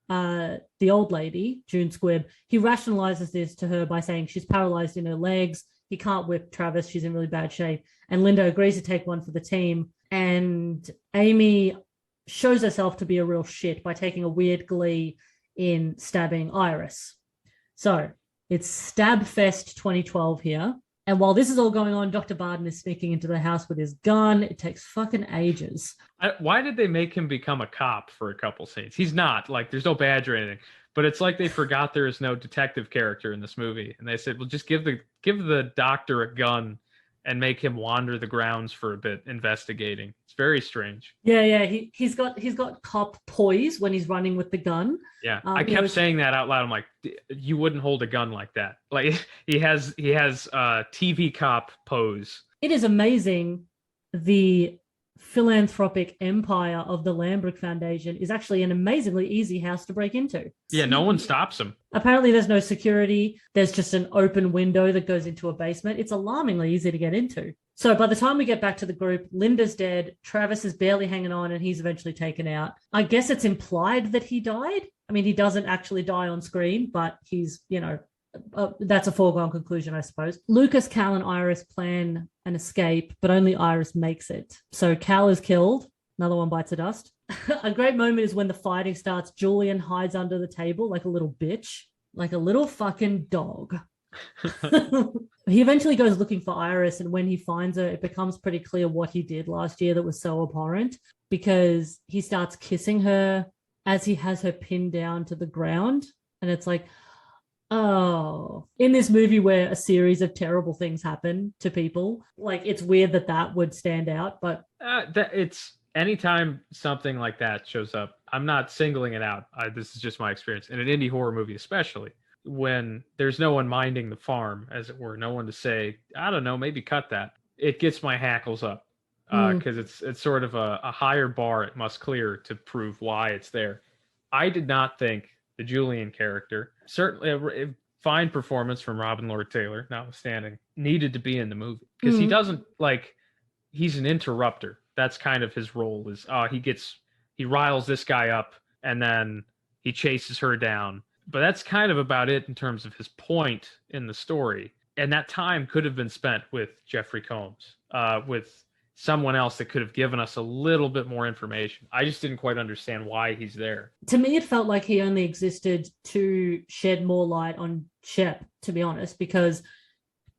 [SPEAKER 1] the old lady, June Squibb. He rationalizes this to her by saying she's paralyzed in her legs. He can't whip Travis. She's in really bad shape. And Linda agrees to take one for the team. And Amy shows herself to be a real shit by taking a weird glee in stabbing Iris. So it's Stab Fest 2012 here. And while this is all going on, Dr. Barton is sneaking into the house with his gun. It takes fucking ages.
[SPEAKER 2] Why did they make him become a cop for a couple scenes? He's not. Like, there's no badge or anything. But it's like they forgot there is no detective character in this movie. And they said, well, just give the doctor a gun and make him wander the grounds for a bit investigating. It's very strange.
[SPEAKER 1] Yeah. He's got cop poise when he's running with the gun.
[SPEAKER 2] Yeah, I kept saying that out loud. I'm like, you wouldn't hold a gun like that. Like, he has TV cop pose.
[SPEAKER 1] It is amazing. The philanthropic empire of the Lambert Foundation is actually an amazingly easy house to break into.
[SPEAKER 2] Yeah, no one stops him.
[SPEAKER 1] Apparently there's no security. There's just an open window that goes into a basement. It's alarmingly easy to get into. So by the time we get back to the group, Linda's dead. Travis is barely hanging on and he's eventually taken out. I guess it's implied that he died. I mean, he doesn't actually die on screen, but he's, that's a foregone conclusion, I suppose. Lucas, Cal, and Iris plan an escape, but only Iris makes it. So Cal is killed. Another one bites the dust. A great moment is when the fighting starts. Julian hides under the table like a little bitch, like a little fucking dog. He eventually goes looking for Iris, and when he finds her, it becomes pretty clear what he did last year that was so abhorrent, because he starts kissing her as he has her pinned down to the ground. And it's like, oh, in this movie where a series of terrible things happen to people, like, it's weird that would stand out. But
[SPEAKER 2] it's anytime something like that shows up, I'm not singling it out. This is just my experience in an indie horror movie, especially when there's no one minding the farm, as it were, no one to say, I don't know, maybe cut that. It gets my hackles up, because it's sort of a higher bar it must clear to prove why it's there. I did not think the Julian character, certainly a fine performance from Robin Lord Taylor, notwithstanding, needed to be in the movie, because he doesn't, like, he's an interrupter. That's kind of his role, is he riles this guy up and then he chases her down. But that's kind of about it in terms of his point in the story. And that time could have been spent with Jeffrey Combs, with someone else that could have given us a little bit more information. I just didn't quite understand why he's there.
[SPEAKER 1] To me, it felt like he only existed to shed more light on Shep, to be honest, because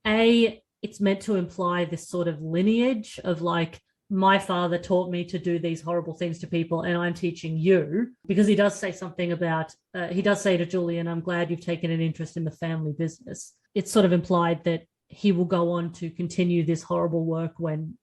[SPEAKER 1] it's meant to imply this sort of lineage of, like, my father taught me to do these horrible things to people, and I'm teaching you, because he does say something about, he does say to Julian, I'm glad you've taken an interest in the family business. It's sort of implied that he will go on to continue this horrible work when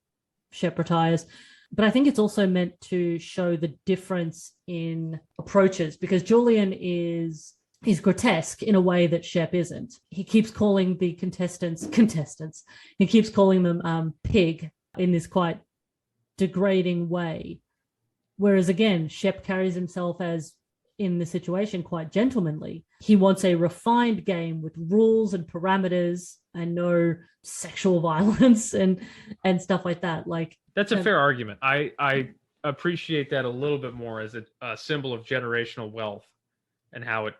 [SPEAKER 1] Shep retires. But I think it's also meant to show the difference in approaches, because Julian is grotesque in a way that Shep isn't. He keeps calling the contestants. He keeps calling them pig in this quite degrading way. Whereas again, Shep carries himself as, in the situation, quite gentlemanly. He wants a refined game with rules and parameters and no sexual violence and stuff like that. Like,
[SPEAKER 2] that's a fair argument. I appreciate that a little bit more as a symbol of generational wealth and how it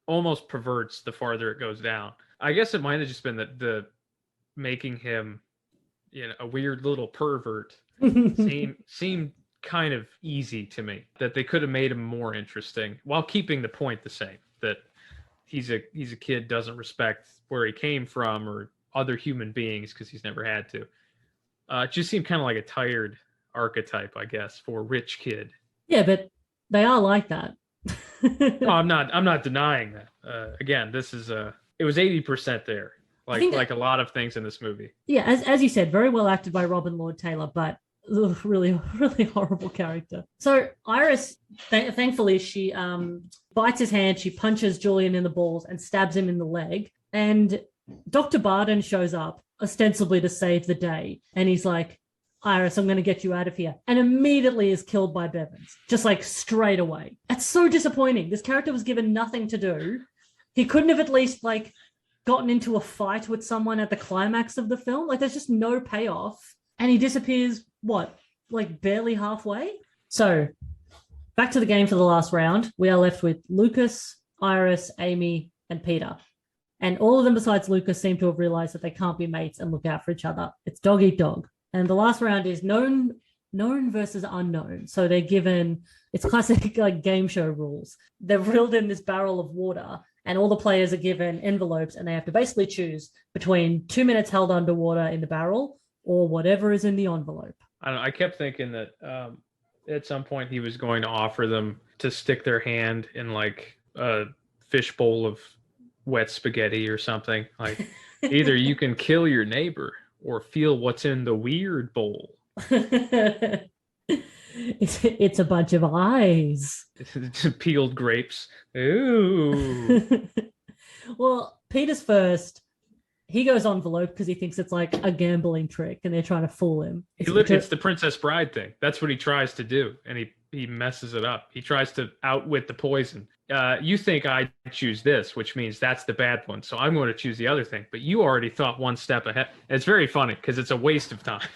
[SPEAKER 2] almost perverts the farther it goes down. I guess it might have just been that the making him, a weird little pervert seemed kind of easy to me, that they could have made him more interesting while keeping the point the same, that he's a kid, doesn't respect where he came from or other human beings because he's never had to. It just seemed kind of like a tired archetype, I guess, for a rich kid.
[SPEAKER 1] Yeah, but they are like that.
[SPEAKER 2] No, I'm not denying that. Again, it was 80% there, like a lot of things in this movie.
[SPEAKER 1] Yeah, as you said, very well acted by Robin Lord Taylor, but really, really horrible character. So Iris, thankfully, she bites his hand, she punches Julian in the balls and stabs him in the leg. And Dr. Barden shows up, ostensibly to save the day. And he's like, Iris, I'm going to get you out of here. And immediately is killed by Bevins, just like straight away. That's so disappointing. This character was given nothing to do. He couldn't have at least, like, gotten into a fight with someone at the climax of the film. Like, there's just no payoff. And he disappears, barely halfway? So, back to the game for the last round. We are left with Lucas, Iris, Amy, and Peter. And all of them besides Lucas seem to have realized that they can't be mates and look out for each other. It's dog eat dog. And the last round is known versus unknown. So they're given, it's classic like game show rules. They're reeled in this barrel of water, and all the players are given envelopes, and they have to basically choose between 2 minutes held underwater in the barrel or whatever is in the envelope.
[SPEAKER 2] I kept thinking that at some point he was going to offer them to stick their hand in like a fishbowl of wet spaghetti or something. Like, either you can kill your neighbor or feel what's in the weird bowl.
[SPEAKER 1] It's a bunch of eyes.
[SPEAKER 2] Peeled grapes. Ooh.
[SPEAKER 1] Well, Peter's first. He goes envelope because he thinks it's like a gambling trick and they're trying to fool him.
[SPEAKER 2] It's the Princess Bride thing. That's what he tries to do, and he messes it up. He tries to outwit the poison. You think I choose this, which means that's the bad one, so I'm going to choose the other thing. But you already thought one step ahead. It's very funny because it's a waste of time.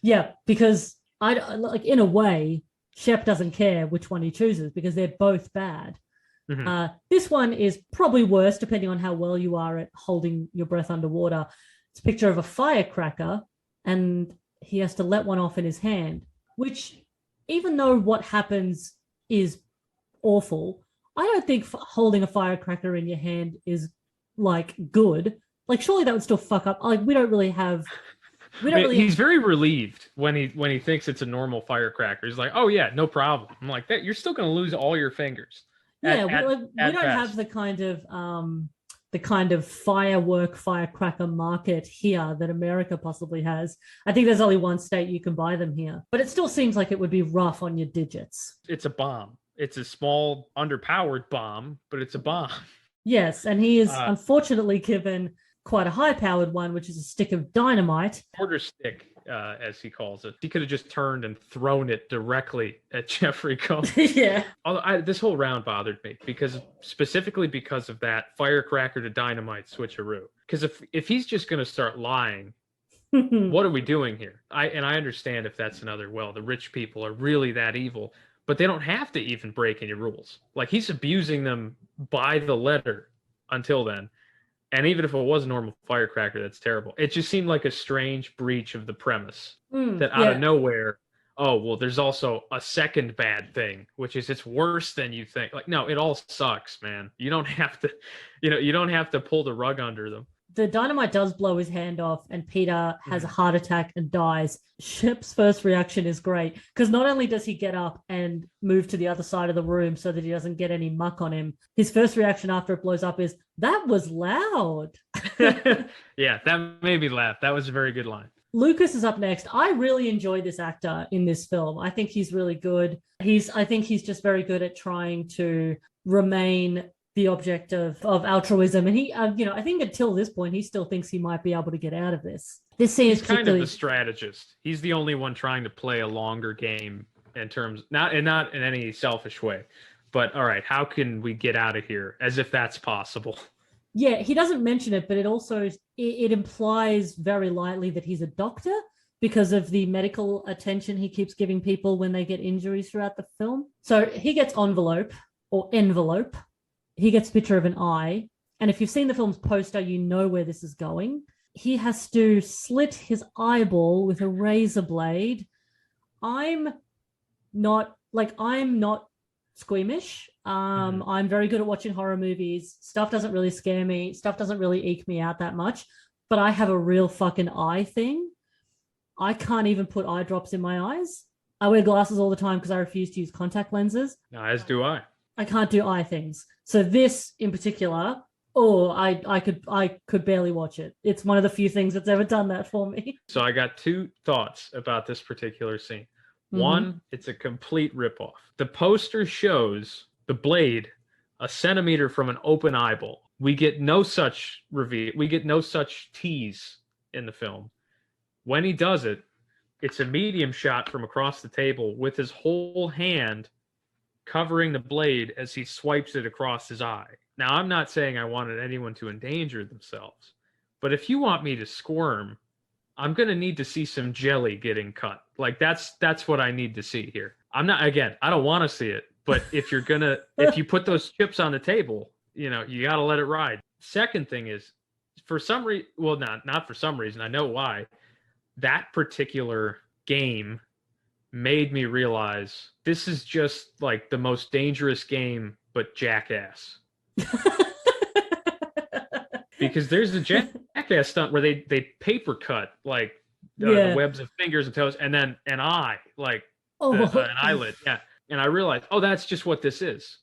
[SPEAKER 1] Yeah, because in a way, Shep doesn't care which one he chooses because they're both bad. This one is probably worse, depending on how well you are at holding your breath underwater. It's a picture of a firecracker, and he has to let one off in his hand, which, even though what happens is awful, I don't think holding a firecracker in your hand is like good. Like, surely that would still fuck up. Like,
[SPEAKER 2] He's very relieved when he thinks it's a normal firecracker. He's like, "Oh yeah, no problem." I'm like, "That you're still going to lose all your fingers."
[SPEAKER 1] We don't have the kind of firecracker market here that America possibly has. I think there's only one state you can buy them here, but it still seems like it would be rough on your digits.
[SPEAKER 2] It's a bomb. It's a small, underpowered bomb, but it's a bomb.
[SPEAKER 1] Yes, and he is unfortunately given quite a high-powered one, which is a stick of dynamite.
[SPEAKER 2] Quarter stick, as he calls it. He could have just turned and thrown it directly at Jeffrey Combs.
[SPEAKER 1] Yeah.
[SPEAKER 2] Although this whole round bothered me specifically because of that firecracker to dynamite switcheroo. Because if he's just going to start lying, what are we doing here? I understand if that's another, well, the rich people are really that evil, but they don't have to even break any rules. Like, he's abusing them by the letter until then. And even if it was a normal firecracker, that's terrible. It just seemed like a strange breach of the premise that out of nowhere, oh, well, there's also a second bad thing, which is it's worse than you think. Like, no, it all sucks, man. You don't have to pull the rug under them.
[SPEAKER 1] The dynamite does blow his hand off, and Peter has a heart attack and dies. Ship's first reaction is great, because not only does he get up and move to the other side of the room so that he doesn't get any muck on him, his first reaction after it blows up is, "That was loud."
[SPEAKER 2] Yeah, that made me laugh. That was a very good line.
[SPEAKER 1] Lucas is up next. I really enjoy this actor in this film. I think he's really good. I think he's just very good at trying to remain the object of altruism. And he, I think until this point, he still thinks he might be able to get out of this. This scene is
[SPEAKER 2] kind of the strategist. He's the only one trying to play a longer game in terms, not in any selfish way, but all right, how can we get out of here? As if that's possible.
[SPEAKER 1] Yeah, he doesn't mention it, but it implies very lightly that he's a doctor because of the medical attention he keeps giving people when they get injuries throughout the film. So he gets envelope. He gets a picture of an eye. And if you've seen the film's poster, you know where this is going. He has to slit his eyeball with a razor blade. I'm not squeamish. I'm very good at watching horror movies. Stuff doesn't really scare me. Stuff doesn't really eke me out that much. But I have a real fucking eye thing. I can't even put eye drops in my eyes. I wear glasses all the time because I refuse to use contact lenses.
[SPEAKER 2] As do I.
[SPEAKER 1] I can't do eye things. So this in particular, I could barely watch it. It's one of the few things that's ever done that for me.
[SPEAKER 2] So I got two thoughts about this particular scene. One, it's a complete ripoff. The poster shows the blade a centimeter from an open eyeball. We get no such reveal. We get no such tease in the film. When he does it, it's a medium shot from across the table with his whole hand covering the blade as he swipes it across his eye. Now, I'm not saying I wanted anyone to endanger themselves, but if you want me to squirm, I'm going to need to see some jelly getting cut. Like, that's what I need to see here. I don't want to see it, but if you put those chips on the table, you got to let it ride. Second thing is, for some reason, well, not for some reason, I know why, that particular game made me realize this is just like the most dangerous game, but Jackass. Because there's a Jackass stunt where they paper cut like the webs of fingers and toes, and then an eye, like an eyelid. Yeah. And I realized, that's just what this is.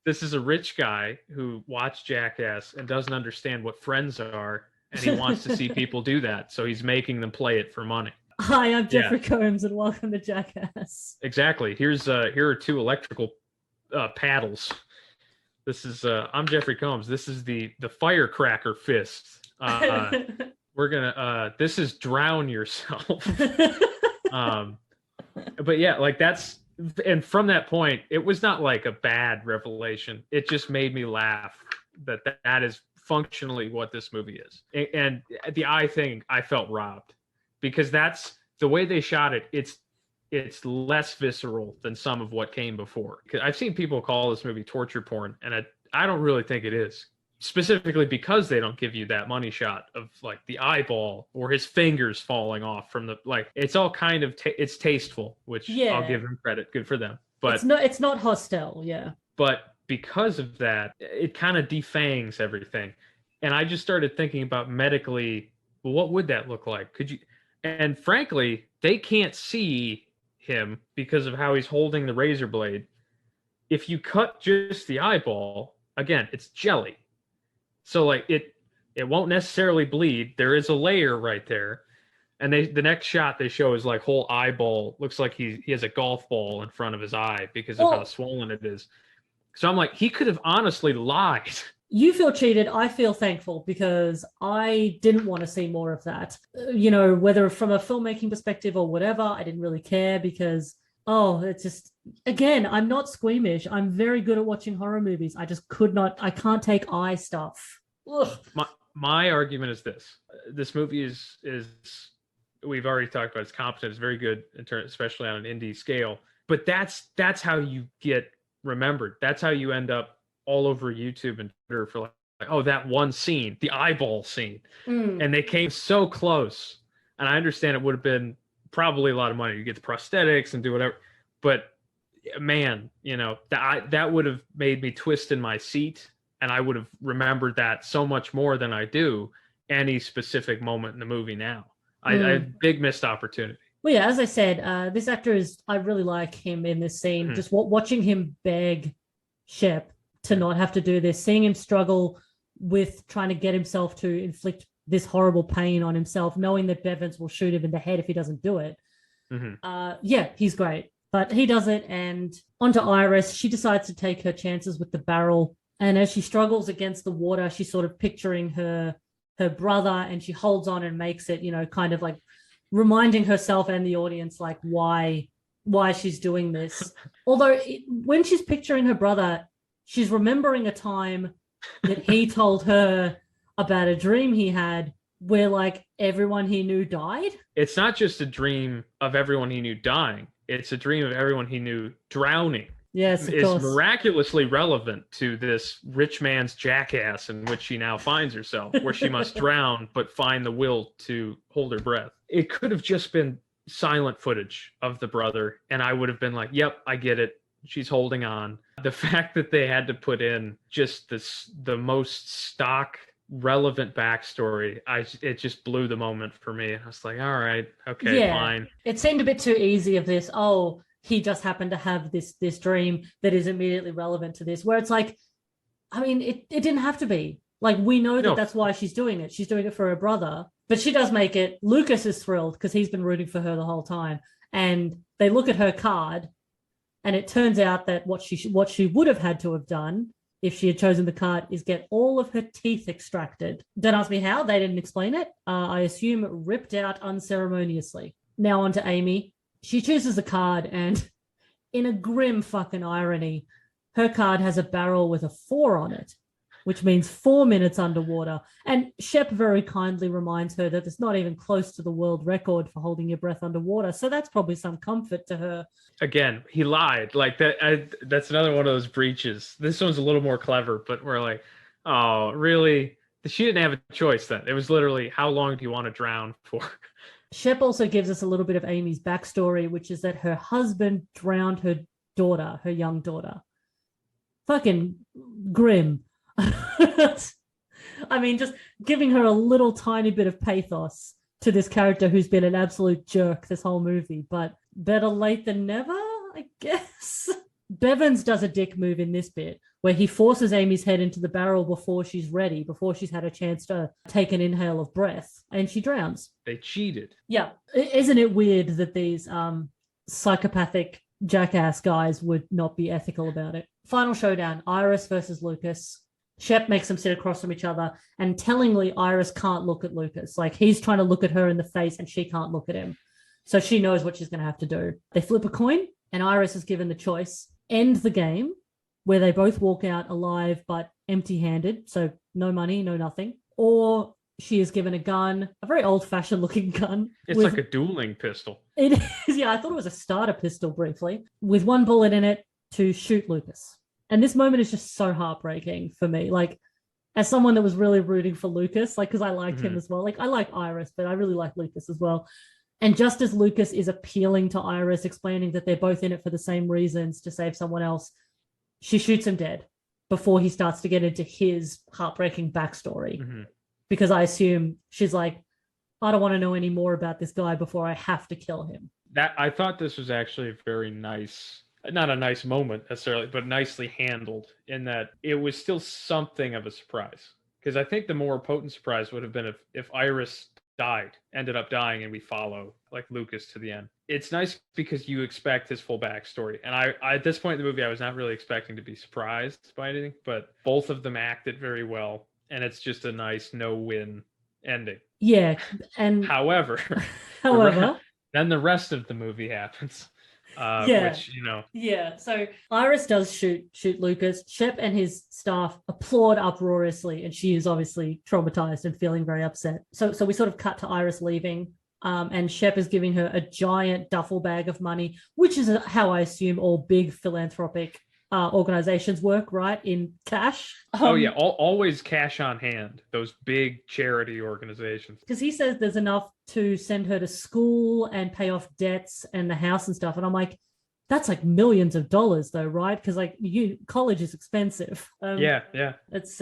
[SPEAKER 2] This is a rich guy who watched Jackass and doesn't understand what friends are, and he wants to see people do that. So he's making them play it for money.
[SPEAKER 1] Hi, I'm Jeffrey Combs, and welcome to Jackass.
[SPEAKER 2] Exactly. Here are two electrical paddles. This is I'm Jeffrey Combs. This is the firecracker fist. We're gonna this is drown yourself. But yeah, like that's, and from that point, it was not like a bad revelation. It just made me laugh that is functionally what this movie is. And the eye thing, I felt robbed. Because that's the way they shot it. it's less visceral than some of what came before. 'Cause I've seen people call this movie torture porn, and I don't really think it is. Specifically because they don't give you that money shot of like the eyeball or his fingers falling off from the, like, it's all kind of it's tasteful, which I'll give them credit, good for them. But
[SPEAKER 1] it's not hostile, yeah.
[SPEAKER 2] But because of that, it kind of defangs everything. And I just started thinking about medically, well, what would that look like? Could you? And frankly, they can't see him because of how he's holding the razor blade. If you cut just the eyeball, again, it's jelly. So like it won't necessarily bleed. There is a layer right there. And the next shot they show is like whole eyeball. Looks like he has a golf ball in front of his eye because of how swollen it is. So I'm like, he could have honestly lied.
[SPEAKER 1] You feel cheated. I feel thankful because I didn't want to see more of that. You know, whether from a filmmaking perspective or whatever, I didn't really care because, it's just, again, I'm not squeamish. I'm very good at watching horror movies. I just I can't take eye stuff. Ugh.
[SPEAKER 2] My argument is this. This movie is we've already talked about, it's competent, it's very good, especially on an indie scale. But that's how you get remembered. That's how you end up all over YouTube and Twitter for like, oh, that one scene, the eyeball scene. And they came so close. And I understand it would have been probably a lot of money to get the prosthetics and do whatever. But man, you know, that would have made me twist in my seat. And I would have remembered that so much more than I do any specific moment in the movie now. I big missed opportunity.
[SPEAKER 1] Well, yeah, as I said, this actor I really like him in this scene. Just watching him beg Shep to not have to do this, seeing him struggle with trying to get himself to inflict this horrible pain on himself, knowing that Bevins will shoot him in the head if he doesn't do it. He's great. But he does it, and onto Iris. She decides to take her chances with the barrel. And as she struggles against the water, she's sort of picturing her brother, and she holds on and makes it, you know, kind of like reminding herself and the audience like why she's doing this. Although when she's picturing her brother, she's remembering a time that he told her about a dream he had where like everyone he knew died.
[SPEAKER 2] It's not just a dream of everyone he knew dying. It's a dream of everyone he knew drowning.
[SPEAKER 1] Yes, of
[SPEAKER 2] is
[SPEAKER 1] course.
[SPEAKER 2] Miraculously relevant to this rich man's jackass in which she now finds herself, where she must drown but find the will to hold her breath. It could have just been silent footage of the brother, and I would have been like, yep, I get it. She's holding on. The fact that they had to put in just the most stock relevant backstory, it just blew the moment for me. I was like, all right, okay, fine.
[SPEAKER 1] It seemed a bit too easy of this. Oh, he just happened to have this dream that is immediately relevant to this, where it's like, I mean, it didn't have to be. Like, we know that that's why she's doing it. She's doing it for her brother, but she does make it. Lucas is thrilled because he's been rooting for her the whole time. And they look at her card, and it turns out that what she would have had to have done if she had chosen the card is get all of her teeth extracted. Don't ask me how. They didn't explain it. I assume ripped out unceremoniously. Now on to Amy. She chooses a card, and in a grim fucking irony, her card has a barrel with a 4 on it, which means 4 minutes underwater. And Shep very kindly reminds her that it's not even close to the world record for holding your breath underwater. So that's probably some comfort to her.
[SPEAKER 2] Again, he lied. Like that. That's another one of those breaches. This one's a little more clever, but we're like, oh, really? She didn't have a choice then. It was literally, how long do you want to drown for?
[SPEAKER 1] Shep also gives us a little bit of Amy's backstory, which is that her husband drowned her daughter, her young daughter. Fucking grim. I mean, just giving her a little tiny bit of pathos to this character who's been an absolute jerk this whole movie, but better late than never, I guess. Bevins does a dick move in this bit where he forces Amy's head into the barrel before she's ready, before she's had a chance to take an inhale of breath, and she drowns.
[SPEAKER 2] They cheated.
[SPEAKER 1] Yeah. Isn't it weird that these psychopathic jackass guys would not be ethical about it? Final showdown, Iris versus Lucas. Shep makes them sit across from each other, and tellingly, Iris can't look at Lucas. Like, he's trying to look at her in the face and she can't look at him. So she knows what she's going to have to do. They flip a coin, and Iris is given the choice. End the game, where they both walk out alive but empty-handed, so no money, no nothing. Or she is given a gun, a very old-fashioned looking gun.
[SPEAKER 2] It's like a dueling pistol.
[SPEAKER 1] It is, yeah, I thought it was a starter pistol briefly with one bullet in it to shoot Lucas. And this moment is just so heartbreaking for me. Like, as someone that was really rooting for Lucas, like, because I liked him as well. Like, I like Iris, but I really like Lucas as well. And just as Lucas is appealing to Iris, explaining that they're both in it for the same reasons to save someone else, she shoots him dead before he starts to get into his heartbreaking backstory. Because I assume she's like, I don't want to know any more about this guy before I have to kill him.
[SPEAKER 2] That I thought this was actually a very nice, not a nice moment necessarily, but nicely handled in that it was still something of a surprise. Because I think the more potent surprise would have been if Iris ended up dying, and we follow like Lucas to the end. It's nice because you expect his full backstory. And I at this point in the movie, I was not really expecting to be surprised by anything, but both of them acted very well. And it's just a nice no-win ending.
[SPEAKER 1] Yeah. And
[SPEAKER 2] however, then the rest of the movie happens. Which,
[SPEAKER 1] Yeah. So Iris does shoot Lucas. Shep and his staff applaud uproariously, and she is obviously traumatized and feeling very upset. So we sort of cut to Iris leaving, and Shep is giving her a giant duffel bag of money, which is how I assume all big philanthropic organizations work, right? In cash.
[SPEAKER 2] Always cash on hand, those big charity organizations.
[SPEAKER 1] Because he says there's enough to send her to school and pay off debts and the house and stuff. And I'm like, that's like millions of dollars though, right? Because like college is expensive. It's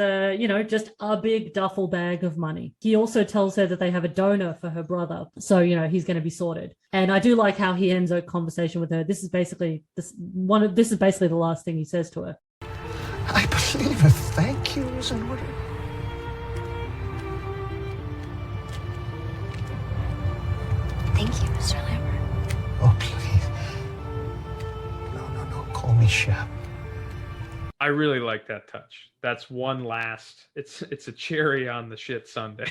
[SPEAKER 1] just a big duffel bag of money. He also tells her that they have a donor for her brother, so he's going to be sorted. And I do like how he ends a conversation with her. This is basically the last thing he says to her.
[SPEAKER 3] I believe a thank you is in order.
[SPEAKER 4] Thank you, Mr. Lambert.
[SPEAKER 3] Oh, please. No, call me Shep.
[SPEAKER 2] I really like that touch. That's one last, it's a cherry on the shit sundae.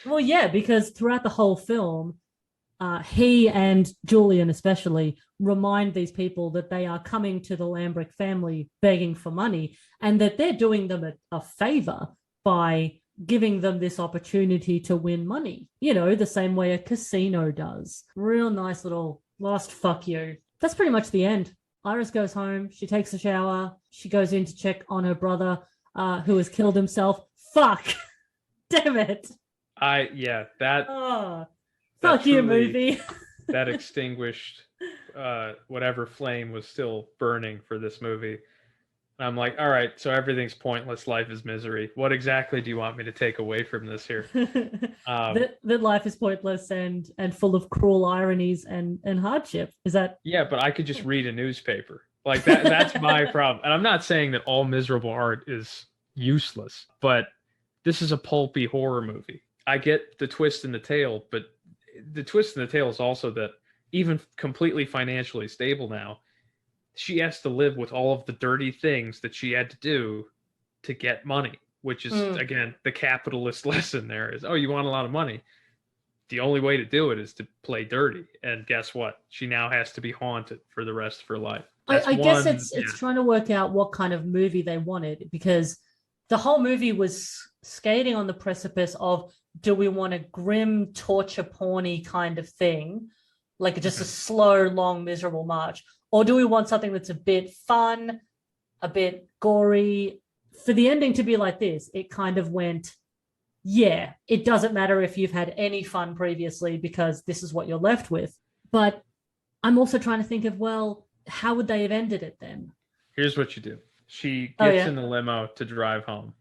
[SPEAKER 1] Well, yeah, because throughout the whole film, he and Julian especially remind these people that they are coming to the Lambrick family begging for money, and that they're doing them a favor by giving them this opportunity to win money, the same way a casino does. Real nice little last fuck you. That's pretty much the end. Iris goes home. She takes a shower. She goes in to check on her brother, who has killed himself. Fuck. Damn it. Fuck you, movie.
[SPEAKER 2] That extinguished whatever flame was still burning for this movie. And I'm like, all right, so everything's pointless. Life is misery. What exactly do you want me to take away from this here?
[SPEAKER 1] That life is pointless and full of cruel ironies and hardship. Is that?
[SPEAKER 2] Yeah, but I could just read a newspaper. Like that's my problem. And I'm not saying that all miserable art is useless, but this is a pulpy horror movie. I get the twist in the tail, but the twist in the tail is also that even completely financially stable now, she has to live with all of the dirty things that she had to do to get money, which is, again, the capitalist lesson there is, you want a lot of money. The only way to do it is to play dirty. And guess what? She now has to be haunted for the rest of her life.
[SPEAKER 1] I guess it's trying to work out what kind of movie they wanted, because the whole movie was skating on the precipice of, do we want a grim, torture porny kind of thing, like just a slow, long, miserable march? Or do we want something that's a bit fun, a bit gory? For the ending to be like this, it kind of went, it doesn't matter if you've had any fun previously because this is what you're left with. But I'm also trying to think of, how would they have ended it then?
[SPEAKER 2] Here's what you do. She gets in the limo to drive home.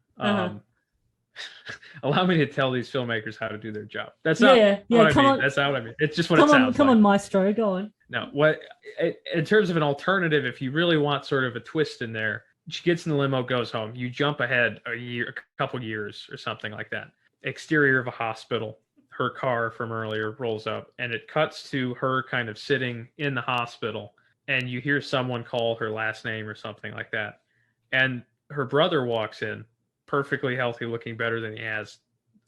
[SPEAKER 2] Allow me to tell these filmmakers how to do their job. That's not what I mean. That's not what I mean. It's just what it sounds like.
[SPEAKER 1] Come on, maestro, go on.
[SPEAKER 2] No, in terms of an alternative, if you really want sort of a twist in there, she gets in the limo, goes home. You jump ahead a couple years or something like that. Exterior of a hospital. Her car from earlier rolls up, and it cuts to her kind of sitting in the hospital, and you hear someone call her last name or something like that. And her brother walks in, perfectly healthy, looking better than he has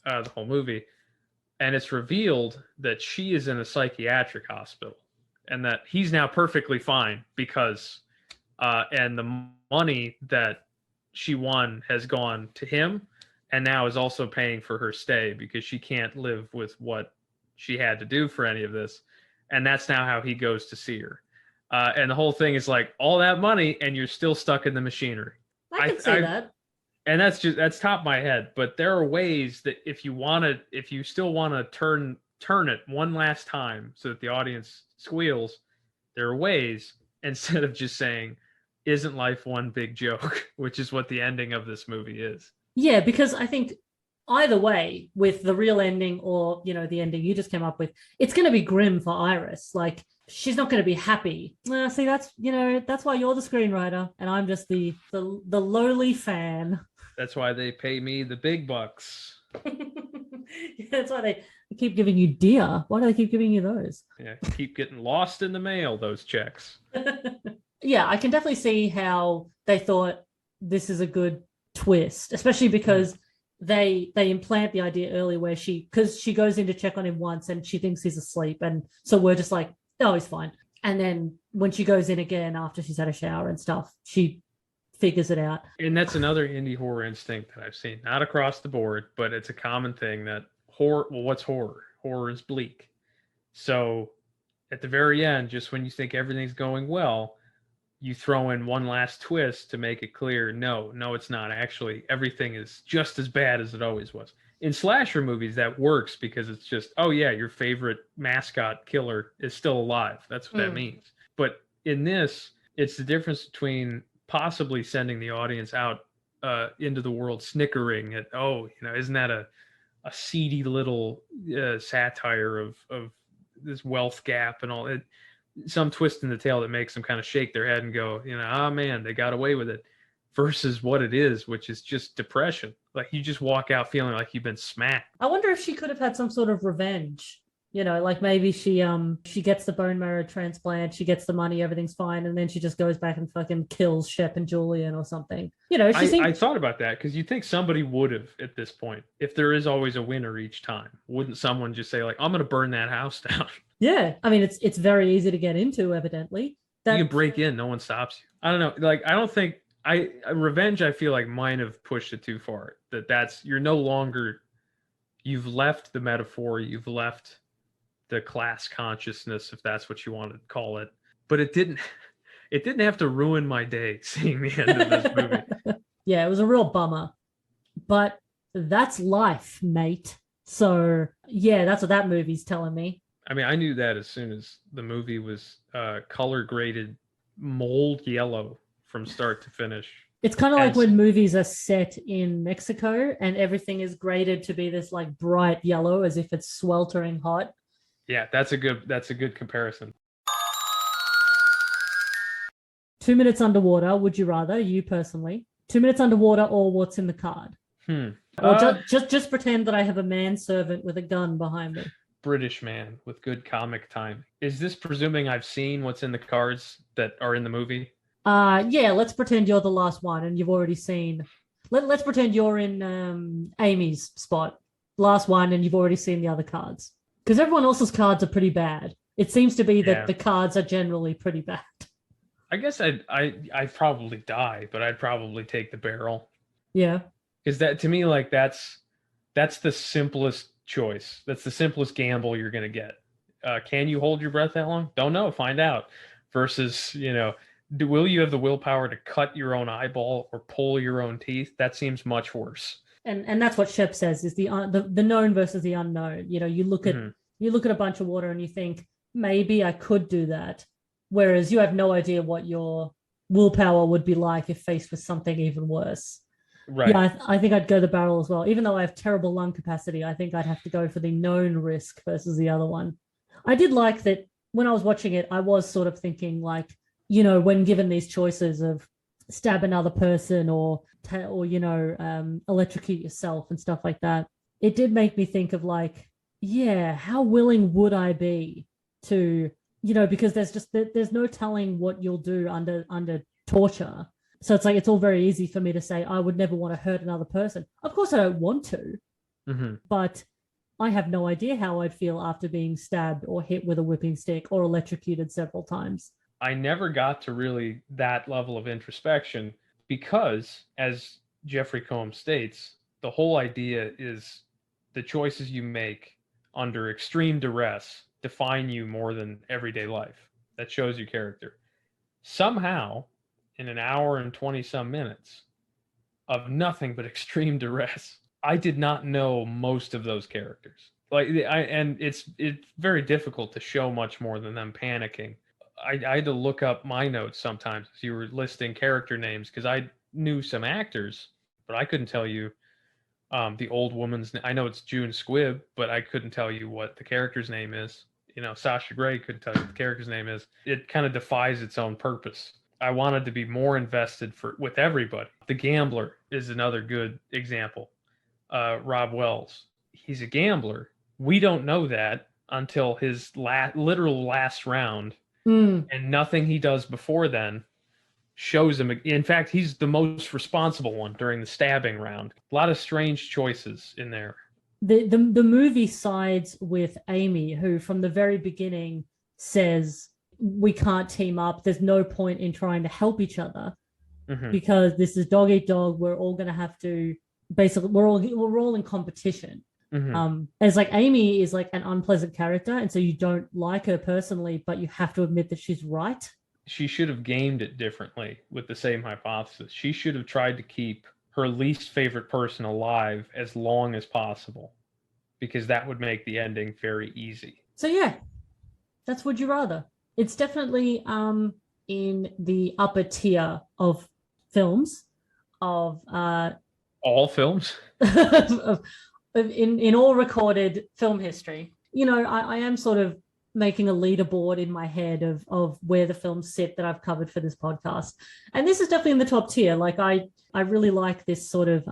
[SPEAKER 2] the whole movie. And it's revealed that she is in a psychiatric hospital and that he's now perfectly fine because and the money that she won has gone to him and now is also paying for her stay because she can't live with what she had to do for any of this. And that's now how he goes to see her. And the whole thing is like all that money and you're still stuck in the machinery.
[SPEAKER 1] I can see that.
[SPEAKER 2] And that's top of my head. But there are ways that if you still want to turn it one last time so that the audience squeals, there are ways instead of just saying, isn't life one big joke, which is what the ending of this movie is.
[SPEAKER 1] Yeah, because I think either way, with the real ending or, the ending you just came up with, it's going to be grim for Iris. Like, she's not going to be happy. See, that's why you're the screenwriter and I'm just the lowly fan.
[SPEAKER 2] That's why they pay me the big bucks.
[SPEAKER 1] That's why they keep giving you deer. Why do they keep giving you those?
[SPEAKER 2] Yeah, keep getting lost in the mail, those checks.
[SPEAKER 1] Yeah, I can definitely see how they thought this is a good twist, especially because they implant the idea early where because she goes in to check on him once and she thinks he's asleep, and so we're just like, oh, he's fine. And then when she goes in again after she's had a shower and stuff, she figures it out.
[SPEAKER 2] And that's another indie horror instinct that I've seen, not across the board, but it's a common thing that what's horror? Horror is bleak. So at the very end, just when you think everything's going well, you throw in one last twist to make it clear, no, it's not. Actually, everything is just as bad as it always was. In slasher movies, that works because it's just, oh yeah, your favorite mascot killer is still alive. That's what that means. But in this, it's the difference between possibly sending the audience out into the world snickering at, isn't that a seedy little satire of this wealth gap and all it. Some twist in the tail that makes them kind of shake their head and go, oh man, they got away with it, versus what it is, which is just depression. Like you just walk out feeling like you've been smacked.
[SPEAKER 1] I wonder if she could have had some sort of revenge. Like maybe she gets the bone marrow transplant, she gets the money, everything's fine, and then she just goes back and fucking kills Shep and Julian or something.
[SPEAKER 2] I thought about that because you think somebody would have at this point. If there is always a winner each time, wouldn't someone just say like, I'm going to burn that house down?
[SPEAKER 1] Yeah, I mean it's very easy to get into, evidently.
[SPEAKER 2] You can break in, no one stops you. I don't know. Like I don't think revenge, I feel like might have pushed it too far. You're no longer, you've left the metaphor, you've left the class consciousness, if that's what you want to call it. But it didn't have to ruin my day seeing the end of this movie.
[SPEAKER 1] Yeah, it was a real bummer. But that's life, mate. So yeah, that's what that movie's telling me.
[SPEAKER 2] I mean, I knew that as soon as the movie was color graded mold yellow from start to finish.
[SPEAKER 1] It's kind of like when movies are set in Mexico and everything is graded to be this like bright yellow as if it's sweltering hot.
[SPEAKER 2] Yeah, that's a good comparison.
[SPEAKER 1] 2 minutes underwater, would you rather, you personally? 2 minutes underwater or what's in the card? Or just pretend that I have a manservant with a gun behind me.
[SPEAKER 2] British man with good comic time. Is this presuming I've seen what's in the cards that are in the movie?
[SPEAKER 1] Yeah, let's pretend you're the last one and you've already seen. Let's pretend you're in Amy's spot, last one, and you've already seen the other cards. Because everyone else's cards are pretty bad. It seems to be that the cards are generally pretty bad.
[SPEAKER 2] I guess I'd probably die, but I'd probably take the barrel.
[SPEAKER 1] Yeah.
[SPEAKER 2] Because that, to me, like that's the simplest choice. That's the simplest gamble you're going to get. Can you hold your breath that long? Don't know. Find out. Versus, will you have the willpower to cut your own eyeball or pull your own teeth? That seems much worse.
[SPEAKER 1] And that's what Shep says is the known versus the unknown. You look at a bunch of water and you think maybe I could do that, whereas you have no idea what your willpower would be like if faced with something even worse.
[SPEAKER 2] Right.
[SPEAKER 1] Yeah, I think I'd go the barrel as well. Even though I have terrible lung capacity, I think I'd have to go for the known risk versus the other one. I did like that when I was watching it, I was sort of thinking like, when given these choices of stab another person or electrocute yourself and stuff like that, it did make me think of like, yeah, how willing would I be to, because there's no telling what you'll do under torture. So it's like, it's all very easy for me to say, I would never want to hurt another person. Of course I don't want to, but I have no idea how I'd feel after being stabbed or hit with a whipping stick or electrocuted several times.
[SPEAKER 2] I never got to really that level of introspection because, as Jeffrey Combs states, the whole idea is the choices you make under extreme duress define you more than everyday life. That shows you character. Somehow, in an hour and 20 some minutes of nothing but extreme duress, I did not know most of those characters. And it's very difficult to show much more than them panicking. I had to look up my notes sometimes as you were listing character names, because I knew some actors, but I couldn't tell you the old woman's I know it's June Squibb, but I couldn't tell you what the character's name is. Sasha Grey couldn't tell you what the character's name is. It kind of defies its own purpose. I wanted to be more invested with everybody. The Gambler is another good example. Rob Wells, he's a gambler. We don't know that until his literal last round, and nothing he does before then shows him. In fact, he's the most responsible one during the stabbing round. A lot of strange choices in there.
[SPEAKER 1] The movie sides with Amy, who from the very beginning says we can't team up. There's no point in trying to help each other because this is dog eat dog. We're all going to have to basically we're all in competition. It's like Amy is like an unpleasant character, and so you don't like her personally, but you have to admit that she's right.
[SPEAKER 2] She should have gamed it differently with the same hypothesis. She should have tried to keep her least favorite person alive as long as possible, because that would make the ending very easy.
[SPEAKER 1] So yeah, that's Would You Rather. It's definitely in the upper tier of films, of
[SPEAKER 2] all films
[SPEAKER 1] in all recorded film history. I am sort of making a leaderboard in my head of where the films sit that I've covered for this podcast. And this is definitely in the top tier. Like I really like this sort of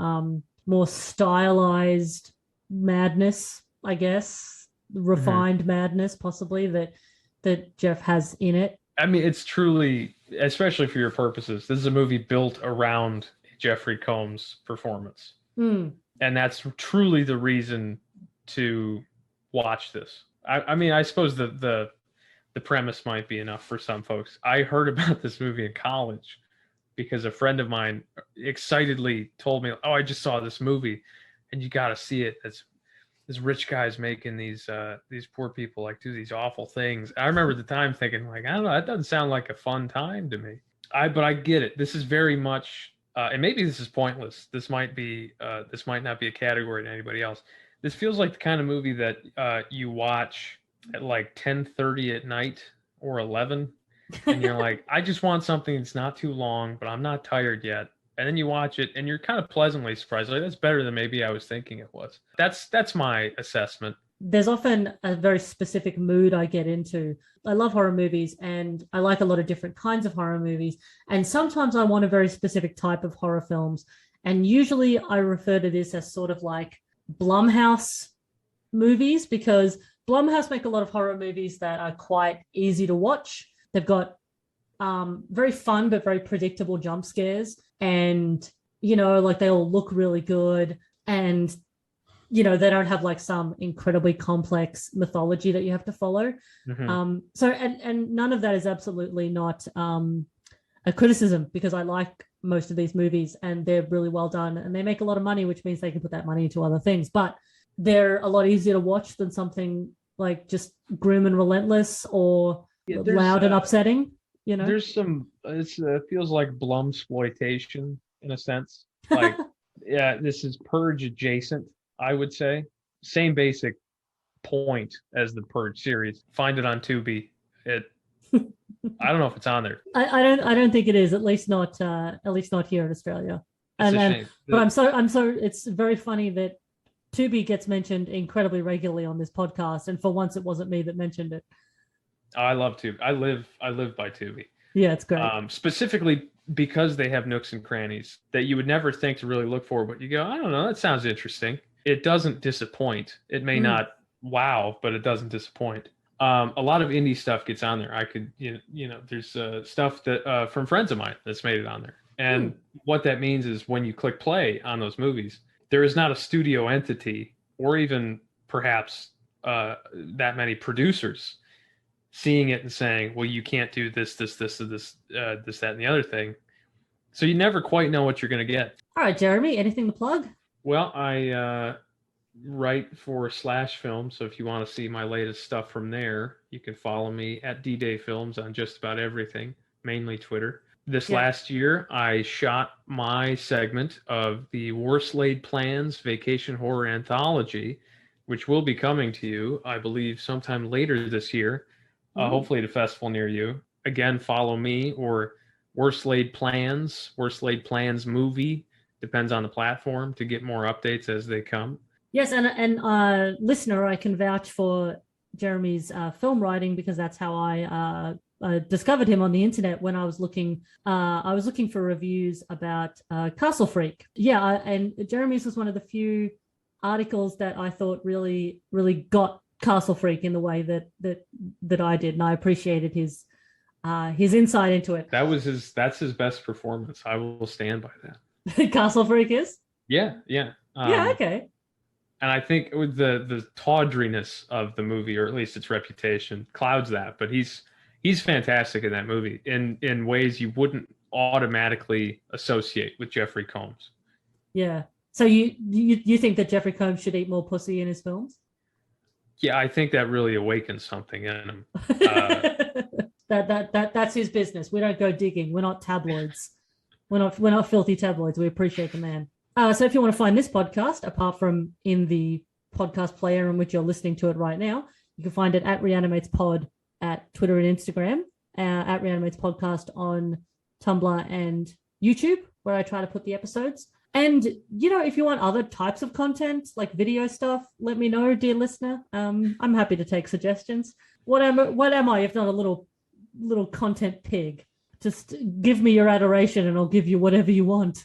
[SPEAKER 1] more stylized madness, I guess, refined madness possibly that Jeff has in it.
[SPEAKER 2] I mean, it's truly, especially for your purposes, this is a movie built around Jeffrey Combs' performance. And that's truly the reason to watch this. I mean, I suppose the premise might be enough for some folks. I heard about this movie in college because a friend of mine excitedly told me, "Oh, I just saw this movie, and you got to see it. It's this rich guy's making these poor people like do these awful things." I remember at the time thinking, like, I don't know, that doesn't sound like a fun time to me. But I get it. This is very much, and maybe this is pointless. This might not be a category to anybody else. This feels like the kind of movie that you watch at like 10:30 at night or 11, and you're like, I just want something that's not too long, but I'm not tired yet. And then you watch it, and you're kind of pleasantly surprised. Like, that's better than maybe I was thinking it was. That's my assessment.
[SPEAKER 1] There's often a very specific mood I get into. I love horror movies, and I like a lot of different kinds of horror movies. And sometimes I want a very specific type of horror films. And usually I refer to this as sort of like Blumhouse movies, because Blumhouse make a lot of horror movies that are quite easy to watch. They've got very fun but very predictable jump scares, and like they all look really good, and they don't have like some incredibly complex mythology that you have to follow. So and none of that is absolutely not a criticism, because I like most of these movies and they're really well done and they make a lot of money, which means they can put that money into other things, but they're a lot easier to watch than something like just grim and relentless or loud and upsetting.
[SPEAKER 2] There's some, it feels like Blumsploitation in a sense. Like, yeah, this is Purge adjacent, I would say. Same basic point as the Purge series. Find it on Tubi. I don't know if it's on there.
[SPEAKER 1] I don't think it is, at least not here in Australia. But I'm so it's very funny that Tubi gets mentioned incredibly regularly on this podcast, and for once it wasn't me that mentioned it.
[SPEAKER 2] I love Tubi. I live by Tubi.
[SPEAKER 1] Yeah, it's great.
[SPEAKER 2] Specifically because they have nooks and crannies that you would never think to really look for, but you go, I don't know, that sounds interesting. It doesn't disappoint. It may not wow, but it doesn't disappoint. A lot of indie stuff gets on there. I could, there's stuff that from friends of mine that's made it on there. And what that means is when you click play on those movies, there is not a studio entity or even perhaps that many producers seeing it and saying, well, you can't do this, that, and the other thing. So you never quite know what you're going to get.
[SPEAKER 1] All right, Jeremy, anything to plug?
[SPEAKER 2] Well, I write for Slash Film, so if you want to see my latest stuff from there, you can follow me at D-Day Films on just about everything, mainly Twitter. This last year, I shot my segment of the Worst Laid Plans Vacation Horror Anthology, which will be coming to you, I believe, sometime later this year, hopefully at a festival near you. Again, follow me or Worst Laid Plans Movie, depends on the platform, to get more updates as they come.
[SPEAKER 1] Yes, and listener, I can vouch for Jeremy's film writing, because that's how I discovered him on the internet when I was looking for reviews about Castle Freak. Yeah, and Jeremy's was one of the few articles that I thought really got Castle Freak in the way that I did, and I appreciated his insight into it.
[SPEAKER 2] That's his best performance. I will stand by that.
[SPEAKER 1] Castle Freak is?
[SPEAKER 2] Yeah.
[SPEAKER 1] Okay.
[SPEAKER 2] And I think with the tawdriness of the movie, or at least its reputation, clouds that. But he's fantastic in that movie in ways you wouldn't automatically associate with Jeffrey Combs.
[SPEAKER 1] Yeah. So you think that Jeffrey Combs should eat more pussy in his films?
[SPEAKER 2] Yeah, I think that really awakens something in him.
[SPEAKER 1] That's his business. We don't go digging. We're not tabloids. We're not filthy tabloids. We appreciate the man. So if you want to find this podcast, apart from in the podcast player in which you're listening to it right now, you can find it at reanimatespod at Twitter and Instagram, at reanimatespodcast on Tumblr and YouTube, where I try to put the episodes. And, if you want other types of content, like video stuff, let me know, dear listener. I'm happy to take suggestions. What am I if not a little content pig? Just give me your adoration and I'll give you whatever you want.